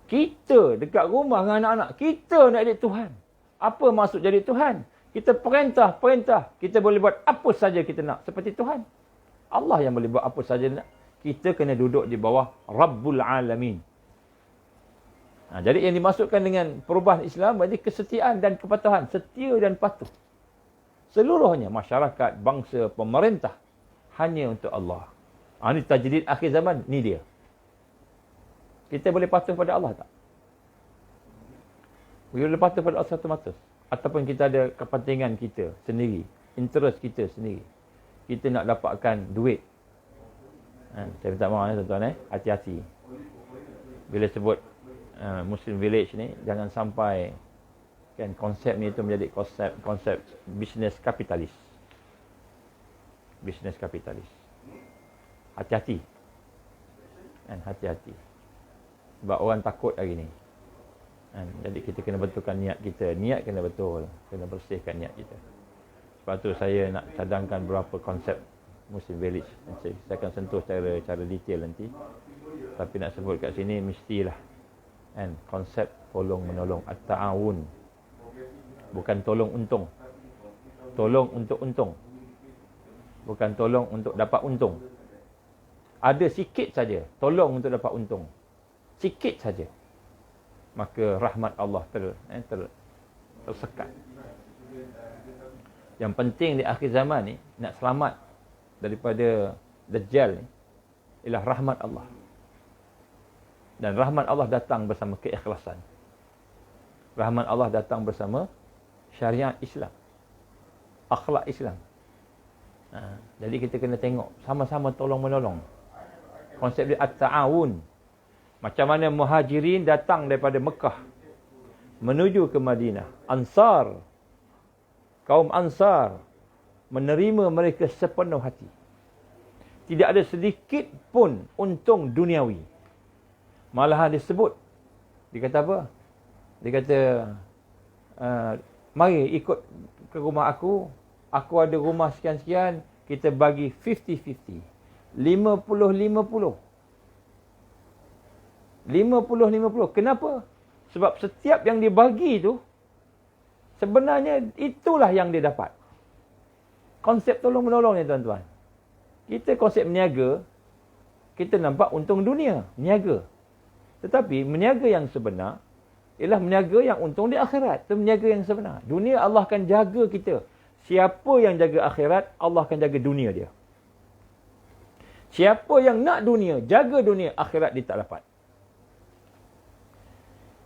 Kita dekat rumah dengan anak-anak, kita nak jadi Tuhan. Apa maksud jadi Tuhan? Kita perintah. Kita boleh buat apa saja kita nak. Seperti Tuhan. Allah yang boleh buat apa saja nak. Kita kena duduk di bawah Rabbul Alamin. Jadi yang dimasukkan dengan perubahan Islam berarti kesetiaan dan kepatuhan. Setia dan patuh. Seluruhnya masyarakat, bangsa, pemerintah hanya untuk Allah. Ini tajdid akhir zaman, ni dia. Kita boleh patuh pada Allah tak? Boleh patuh pada Allah semata. Ataupun kita ada kepentingan kita sendiri, interest kita sendiri. Kita nak dapatkan duit. Saya minta maaf tuan-tuan, hati-hati. Bila sebut Muslim Village ni, jangan sampai kan konsep ni itu menjadi konsep bisnes kapitalis. Bisnes kapitalis. Hati-hati. Hati-hati. Sebab orang takut hari ni. Jadi kita kena betulkan niat kita. Niat kena betul. Kena bersihkan niat kita. Sebab tu saya nak cadangkan beberapa konsep Muslim Village. Saya akan sentuh cara detail nanti. Tapi nak sebut kat sini mestilah konsep tolong menolong, at-ta'awun. Bukan tolong untung. Tolong untuk untung. Bukan tolong untuk dapat untung. Ada sikit saja tolong untuk dapat untung. Sikit saja. Maka rahmat Allah tersekat. Yang penting di akhir zaman ni, nak selamat daripada Dajjal ni, ialah rahmat Allah. Dan rahmat Allah datang bersama keikhlasan. Rahmat Allah datang bersama syariat Islam. Akhlak Islam. Jadi kita kena tengok. Sama-sama tolong-menolong. Konsep dia at-ta'awun. Macam mana muhajirin datang daripada Mekah menuju ke Madinah. Ansar. Kaum Ansar menerima mereka sepenuh hati. Tidak ada sedikit pun untung duniawi. Malahan disebut. Dia kata apa? Dia kata, mari ikut ke rumah aku. Aku ada rumah sekian-sekian. Kita bagi 50-50. 50-50. 50-50. Kenapa? Sebab setiap yang dibagi tu, sebenarnya itulah yang dia dapat. Konsep tolong-menolong ni tuan-tuan. Kita konsep meniaga, kita nampak untung dunia. Meniaga. Tetapi meniaga yang sebenar, ialah meniaga yang untung di akhirat. Itu meniaga yang sebenar. Dunia Allah akan jaga kita. Siapa yang jaga akhirat, Allah akan jaga dunia dia. Siapa yang nak dunia, jaga dunia, akhirat dia tak dapat.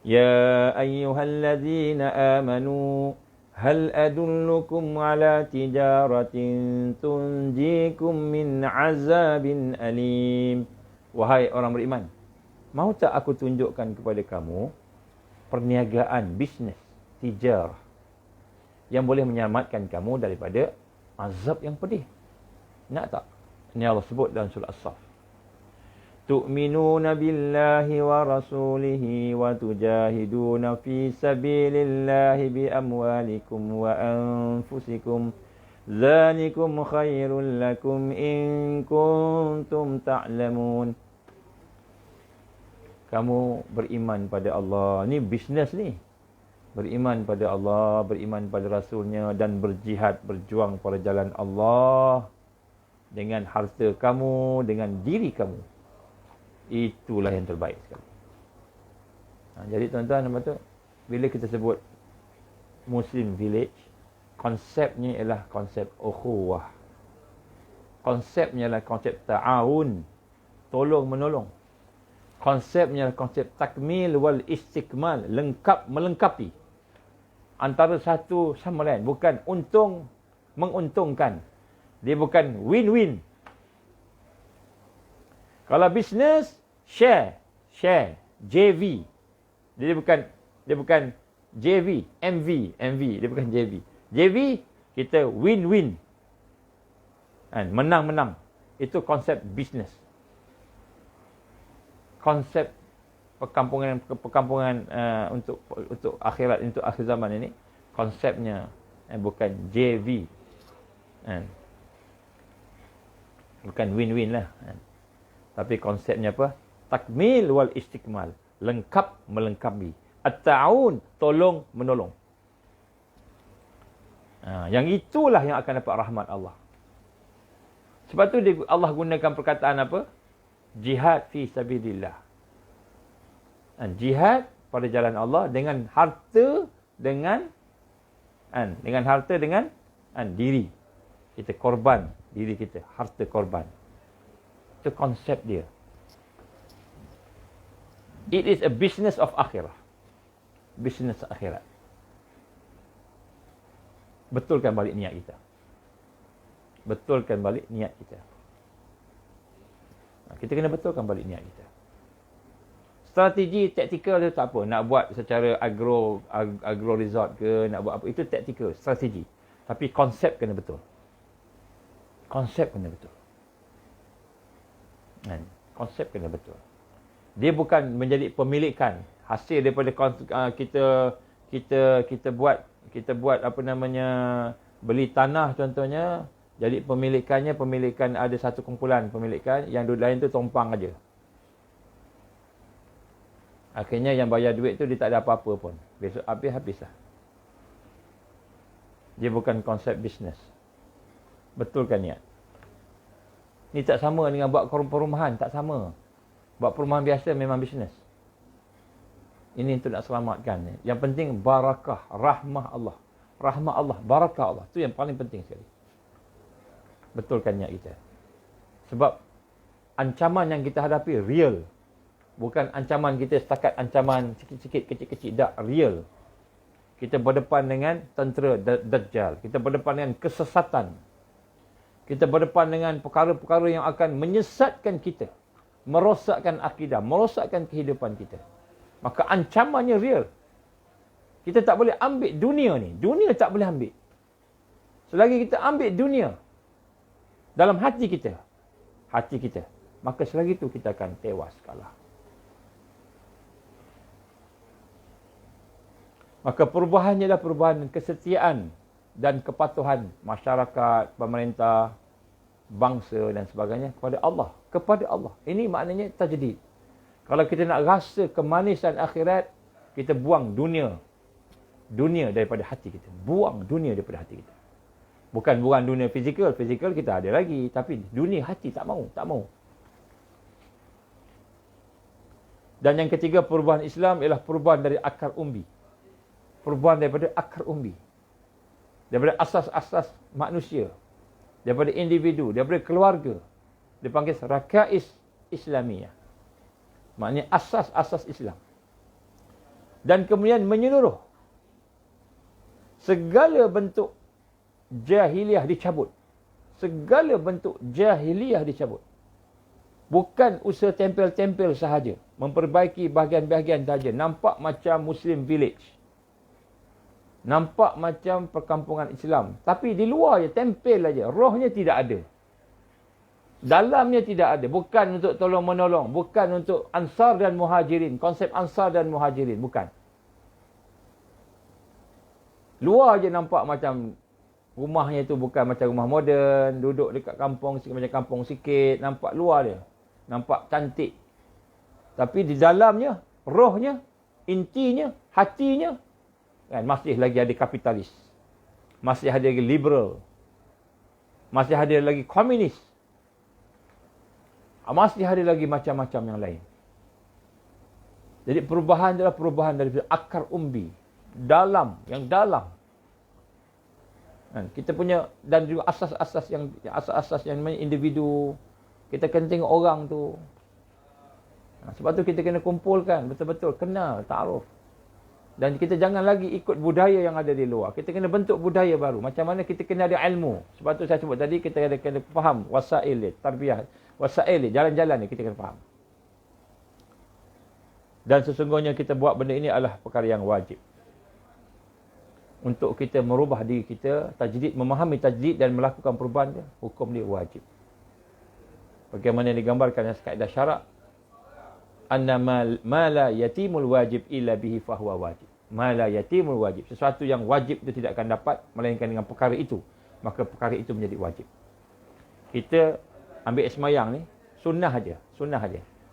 Ya ayyuhallazina amanu hal adullukum ala tijaratin tunjikum min azabin alim. Wahai orang beriman, mahu tak aku tunjukkan kepada kamu perniagaan, bisnes, tijarah yang boleh menyelamatkan kamu daripada azab yang pedih? Nak tak? Ini Allah sebut dalam surah As-Saff. Tu'minuna billahi wa rasulihi wa tujahiduna fi sabilillahi bi amwalikum wa anfusikum. Dzalikum khairul lakum in kuntum ta'lamun. Kamu beriman pada Allah. Ni bisnes ni. Beriman pada Allah, beriman pada Rasulnya dan berjihad, berjuang pada jalan Allah dengan harta kamu, dengan diri kamu. Itulah yang terbaik sekali. Jadi tuan-tuan, nampak tu, bila kita sebut Muslim Village, konsepnya ialah konsep ukhuwah. Konsepnya ialah konsep ta'awun, tolong-menolong. Konsepnya ialah konsep takmil wal istikmal, lengkap melengkapi antara satu sama lain. Bukan untung menguntungkan. Dia bukan win-win. Kalau bisnes, share, JV. Dia bukan JV, MV, dia bukan JV. JV, kita win-win. Menang-menang. Itu konsep bisnes. Konsep perkampungan untuk akhirat, untuk akhir zaman ini, konsepnya bukan JV. Bukan win-win lah. Tapi konsepnya apa? Takmil wal istikmal. Lengkap melengkapi. At-ta'un, tolong menolong. Yang itulah yang akan dapat rahmat Allah. Sebab tu Allah gunakan perkataan apa? Jihad fi sabilillah. Jihad pada jalan Allah dengan harta, dengan diri. Kita korban diri kita, harta korban. Itu konsep dia. It is a business of akhirah. Business akhirat. Betulkan balik niat kita. Betulkan balik niat kita. Kita kena betulkan balik niat kita. Strategi taktikal tu tak apa. Nak buat secara agro resort ke, nak buat apa. Itu taktikal, strategi. Tapi konsep kena betul. Konsep kena betul. Konsep kena betul. Dia bukan menjadi pemilikan. Hasil daripada kita buat apa namanya, beli tanah contohnya, jadi pemilikan ada satu kumpulan pemilikan, yang lain tu tumpang aja. Akhirnya yang bayar duit tu dia tak ada apa-apa pun. Besok habislah. Dia bukan konsep bisnes. Betulkan niat. Ni tak sama dengan buat perumahan, tak sama. Buat perumahan biasa memang bisnes. Ini untuk nak selamatkan. Yang penting barakah, rahmah Allah. Rahmah Allah, barakah Allah. Itu yang paling penting sekali. Betulkan niat kita. Sebab ancaman yang kita hadapi real. Bukan ancaman kita setakat ancaman sikit-sikit, kecil-kecil. Tak, real. Kita berdepan dengan tentera Dajjal. Kita berdepan dengan kesesatan. Kita berdepan dengan perkara-perkara yang akan menyesatkan kita. Merosakkan akidah, merosakkan kehidupan kita. Maka ancamannya real. Kita tak boleh ambil dunia ni. Dunia tak boleh ambil. Selagi kita ambil dunia dalam hati kita, maka selagi itu kita akan tewas kalah. Maka perubahannya adalah perubahan kesetiaan dan kepatuhan masyarakat, pemerintah, bangsa dan sebagainya kepada Allah. Kepada Allah. Ini maknanya tajdid. Kalau kita nak rasa kemanisan akhirat, kita buang dunia. Dunia daripada hati kita. Buang dunia daripada hati kita. Bukan buang dunia fizikal. Fizikal kita ada lagi. Tapi dunia hati tak mau. Tak mau. Dan yang ketiga, perubahan Islam ialah perubahan dari akar umbi. Perubahan daripada akar umbi. Daripada asas-asas manusia. Daripada individu. Daripada keluarga. Dipanggil rakais Islamiyah. Maknanya asas-asas Islam. Dan kemudian menyeluruh. Segala bentuk jahiliah dicabut. Segala bentuk jahiliah dicabut. Bukan usaha tempel-tempel sahaja. Memperbaiki bahagian-bahagian sahaja. Nampak macam Muslim village. Nampak macam perkampungan Islam. Tapi di luar je, tempel aja. Rohnya tidak ada. Dalamnya tidak ada. Bukan untuk tolong-menolong. Bukan untuk Ansar dan Muhajirin. Konsep Ansar dan Muhajirin. Bukan. Luar je nampak macam rumahnya tu bukan macam rumah moden. Duduk dekat kampung sikit, macam kampung sikit. Nampak luar dia. Nampak cantik. Tapi di dalamnya, rohnya, intinya, hatinya, kan, masih lagi ada kapitalis. Masih ada lagi liberal. Masih ada lagi komunis. Masih ada lagi macam-macam yang lain. Jadi perubahan adalah perubahan dari akar umbi. Dalam, yang dalam. Kita punya, dan juga asas-asas yang individu. Kita kena tengok orang tu. Sebab tu kita kena kumpulkan, betul-betul kenal, ta'aruf. Dan kita jangan lagi ikut budaya yang ada di luar. Kita kena bentuk budaya baru. Macam mana kita kena ada ilmu. Sebab tu saya sebut tadi, kita kena faham wasail dia, tarbiyah. Wasail dia, jalan-jalan ni kita kena faham. Dan sesungguhnya kita buat benda ini adalah perkara yang wajib. Untuk kita merubah diri kita, tajdid, memahami tajdid dan melakukan perubahan dia, hukum dia wajib. Bagaimana digambarkan dalam kaedah syarak, anna ma la yatimul wajib illa bihi fahuwa wajib. Ma la yatimul wajib. Sesuatu yang wajib itu tidak akan dapat melainkan dengan perkara itu. Maka perkara itu menjadi wajib. Kita ambil semayang ni sunnah aja.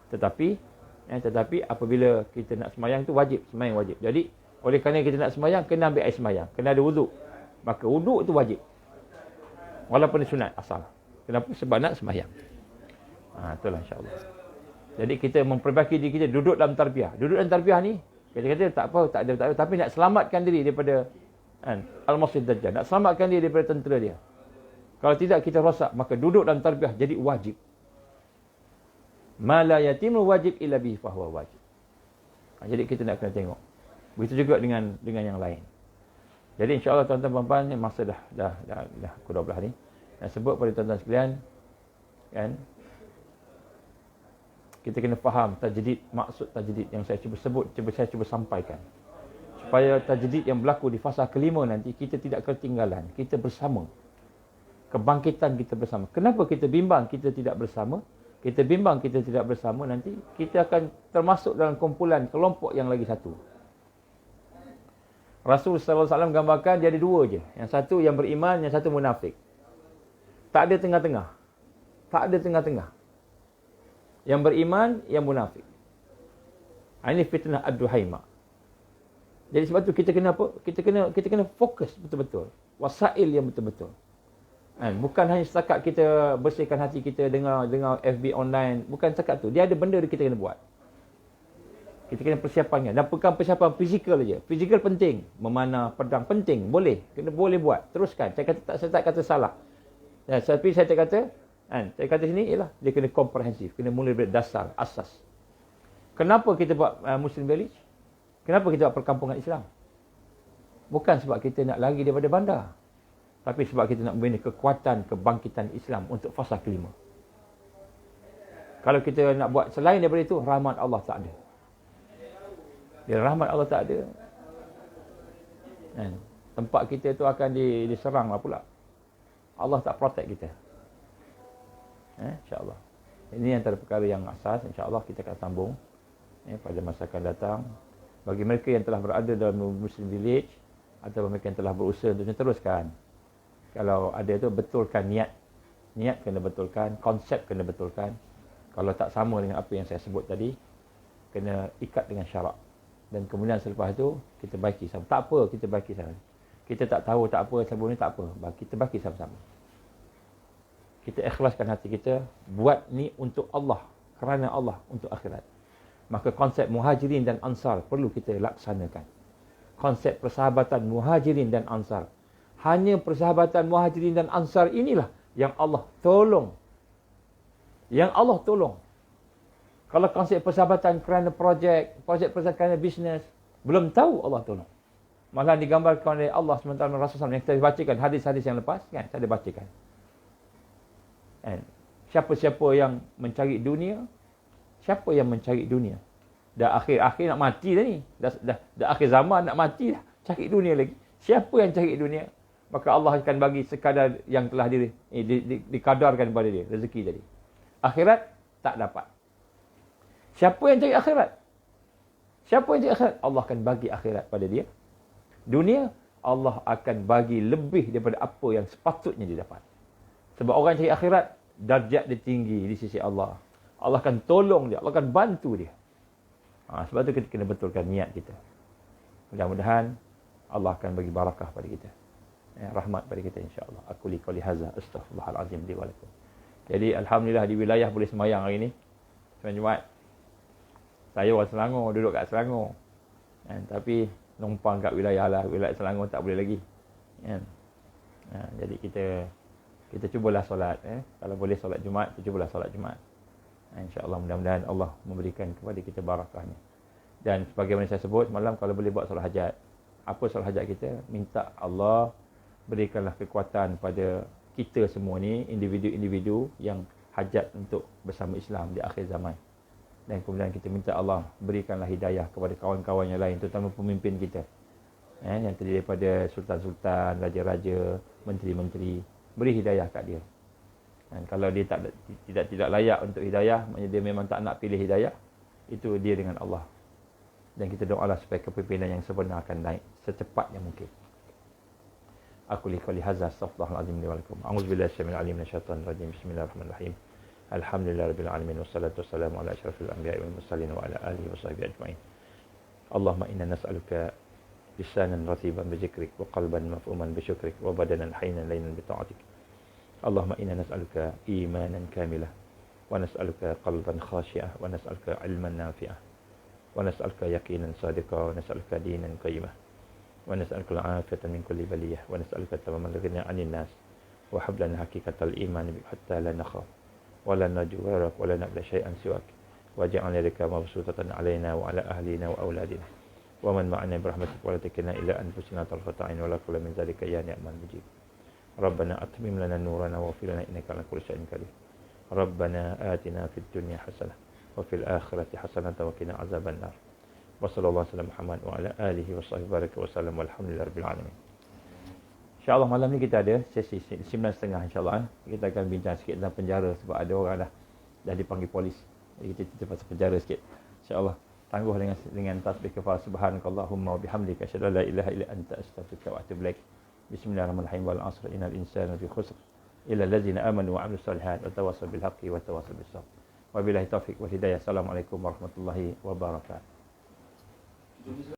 Tetapi apabila kita nak semayang tu wajib, semayang wajib. Jadi oleh kerana kita nak semayang, kena ambil air semayang, kena ada wuduk. Maka wuduk tu wajib. Walaupun dia sunat asal. Kenapa? Sebab nak semayang. Itulah insya-Allah. Jadi kita memperbaiki diri kita, duduk dalam tarbiyah. Duduk dalam tarbiyah ni, kita kata tak apa, tak ada, tapi nak selamatkan diri daripada Al-Masih Dajjal. Nak selamatkan diri daripada tentera dia. Kalau tidak kita rosak, maka duduk dalam tarbiyah jadi wajib. Ma la yatimu wajib illa bihi fahuwa wajib. Jadi kita nak kena tengok. Begitu juga dengan yang lain. Jadi insya-Allah tuan-tuan puan-puan, masa dah pukul 12 ni. Nak sebut pada tuan-tuan sekalian, kan? Kita kena faham tajdid, maksud tajdid yang saya cuba sebut, saya cuba sampaikan. Supaya tajdid yang berlaku di fasa kelima nanti, kita tidak ketinggalan, kita bersama. Kebangkitan kita bersama. Kenapa kita bimbang kita tidak bersama? Kita bimbang kita tidak bersama, nanti kita akan termasuk dalam kumpulan kelompok yang lagi satu. Rasul SAW gambarkan dia ada dua je. Yang satu yang beriman, yang satu munafik. Tak ada tengah-tengah. Yang beriman, yang munafik. Ini fitnah ad-duhaimah. Jadi sebab tu kita kena apa? Kita kena fokus betul-betul. Wasail yang betul-betul. Bukan hanya setakat kita bersihkan hati kita dengar FB online. Bukan setakat tu. Dia ada benda yang kita kena buat. Kita kena persiapannya. Dan bukan persiapan fizikal saja. Fizikal penting. Memanah pedang penting. Boleh. Boleh buat. Teruskan. Saya tak kata salah. Tapi saya tak kata, saya kata sini ialah dia kena komprehensif. Kena mula dari dasar, asas. Kenapa kita buat Muslim Village? Kenapa kita buat perkampungan Islam? Bukan sebab kita nak lari daripada bandar. Tapi sebab kita nak membina kekuatan kebangkitan Islam untuk fasa kelima. Kalau kita nak buat selain daripada itu, rahmat Allah tak ada. Bila rahmat Allah tak ada, tempat kita tu akan diserang lah pula. Allah tak protect kita. InsyaAllah. Ini antara perkara yang asas. InsyaAllah kita akan sambung pada masa akan datang. Bagi mereka yang telah berada dalam Muslim Village, atau mereka yang telah berusaha untuk teruskan. Kalau ada tu, betulkan niat. Niat kena betulkan. Konsep kena betulkan. Kalau tak sama dengan apa yang saya sebut tadi, kena ikat dengan syarak. Dan kemudian selepas tu, kita baiki sama. Tak apa, kita baiki sama. Kita tak tahu, tak apa, sebelum ni tak apa. Kita baiki sama-sama. Kita ikhlaskan hati kita. Buat ni untuk Allah. Kerana Allah, untuk akhirat. Maka konsep muhajirin dan ansar perlu kita laksanakan. Konsep persahabatan muhajirin dan ansar. Hanya persahabatan muhajirin dan ansar inilah yang Allah tolong. Yang Allah tolong. Kalau konsep persahabatan kerana projek persahabatan kerana bisnes, belum tahu Allah tolong. Malah digambarkan oleh Allah SWT Rasulullah yang kita bacakan hadis-hadis yang lepas, kan? Saya ada bacakan. Siapa-siapa yang mencari dunia, siapa yang mencari dunia? Dah akhir nak mati dah ni. Dah akhir zaman nak mati dah. Cari dunia lagi. Siapa yang cari dunia? Maka Allah akan bagi sekadar yang telah dikadarkan kepada dia. Rezeki tadi. Akhirat, tak dapat. Siapa yang cari akhirat? Siapa yang cari akhirat? Allah akan bagi akhirat pada dia. Dunia, Allah akan bagi lebih daripada apa yang sepatutnya dia dapat. Sebab orang yang cari akhirat, darjat dia tinggi di sisi Allah. Allah akan tolong dia. Allah akan bantu dia. Sebab tu kita kena betulkan niat kita. Mudah-mudahan Allah akan bagi barakah pada kita. Rahmat pada kita insya-Allah. Aku li qouli hadza astaghfirullahalazim li wa lakum. Jadi alhamdulillah di wilayah boleh sembahyang hari ni. Sembahyang Jumaat. Saya orang Selangor, duduk kat Selangor. Tapi numpang kat wilayah Selangor tak boleh lagi. Jadi kita cubalah solat. Kalau boleh solat Jumaat, kita cubalah solat Jumaat. InsyaAllah mudah-mudahan Allah memberikan kepada kita barakahnya. Dan sebagaimana saya sebut semalam, kalau boleh buat solat hajat. Apa solat hajat kita? Minta Allah berikanlah kekuatan pada kita semua ni, individu-individu yang hajat untuk bersama Islam di akhir zaman. Dan kemudian kita minta Allah berikanlah hidayah kepada kawan-kawan yang lain, terutama pemimpin kita. Yang terdiri daripada sultan-sultan, raja-raja, menteri-menteri. Beri hidayah kat dia. Dan kalau dia tidak layak untuk hidayah, maknanya dia memang tak nak pilih hidayah, itu dia dengan Allah. Dan kita doalah supaya kepimpinan yang sebenar akan naik secepatnya mungkin. Aku li qouli hadza astaghfirullahalazim li wa lakum. A'udzubillahi minasyaitonir rajim. Bismillahirrahmanirrahim. Alhamdulillahirabbil alamin wassalatu wassalamu ala asyrafil anbiya'i wal mursalin wa ala alihi washabbihi ajma'in. Allahumma inna nas'aluka lisanan ratiban bi dzikrik wa qalban maf'uman bi syukrik wa badanan hayyan laynan bi ta'atik. Allahumma inna nas'aluka imanan kamilah wa nas'aluka qalban khashi'ah wa nas'aluka ilman nafi'ah wa nas'aluka yaqinan sadiqah wa nas'aluka dinan qayyimah wa nas'aluka al-'afiyata min kulli baliyah wa nas'aluka tamamal ghina 'anil nas wa hablana haqiqatal iman bi hatta la nakhaf wa la narju ghairak wa la na'budu syai'an siwak waj'al yadaka mabsutatan 'alaina wa 'ala ahlina wa auladina wa man ma'ana bi rahmatika wa la takilna ila anfusina tarfata 'ain wa la kullu min dzalika ya ni'mal mujib. Rabbana atmim lana nurana wa fil lana innaka 'ala kulli syai'in qadir. Rabbana atina fid dunya hasanah wa fil akhirati hasanah wa qina azaban nar. Wa sallallahu alaihi wasallam Muhammad wa ala alihi wa sahbihi baraka wa sallam walhamdulillahirabbil alamin. InsyaAllah malam ni kita ada sesi 9.30 insyaAllah. Kita akan bincang sikit tentang penjara sebab ada orang dah dipanggil polis. Jadi kita cerita pasal penjara sikit. InsyaAllah tangguh dengan tasbih kafar subhanakallahumma wa bihamdika asyhadu an la ilaha illa anta astaghfiruka wa atubu ilaik. Bismillahirrahmanirrahim wal 'asr innal insana lafi khusr illa allazina amanu wa 'amilus solihat wa tawassaw bil haqqi wa tawassaw bis sabr. Wabillahi taufiq wal hidayah. Assalamualaikum warahmatullahi wabarakatuh.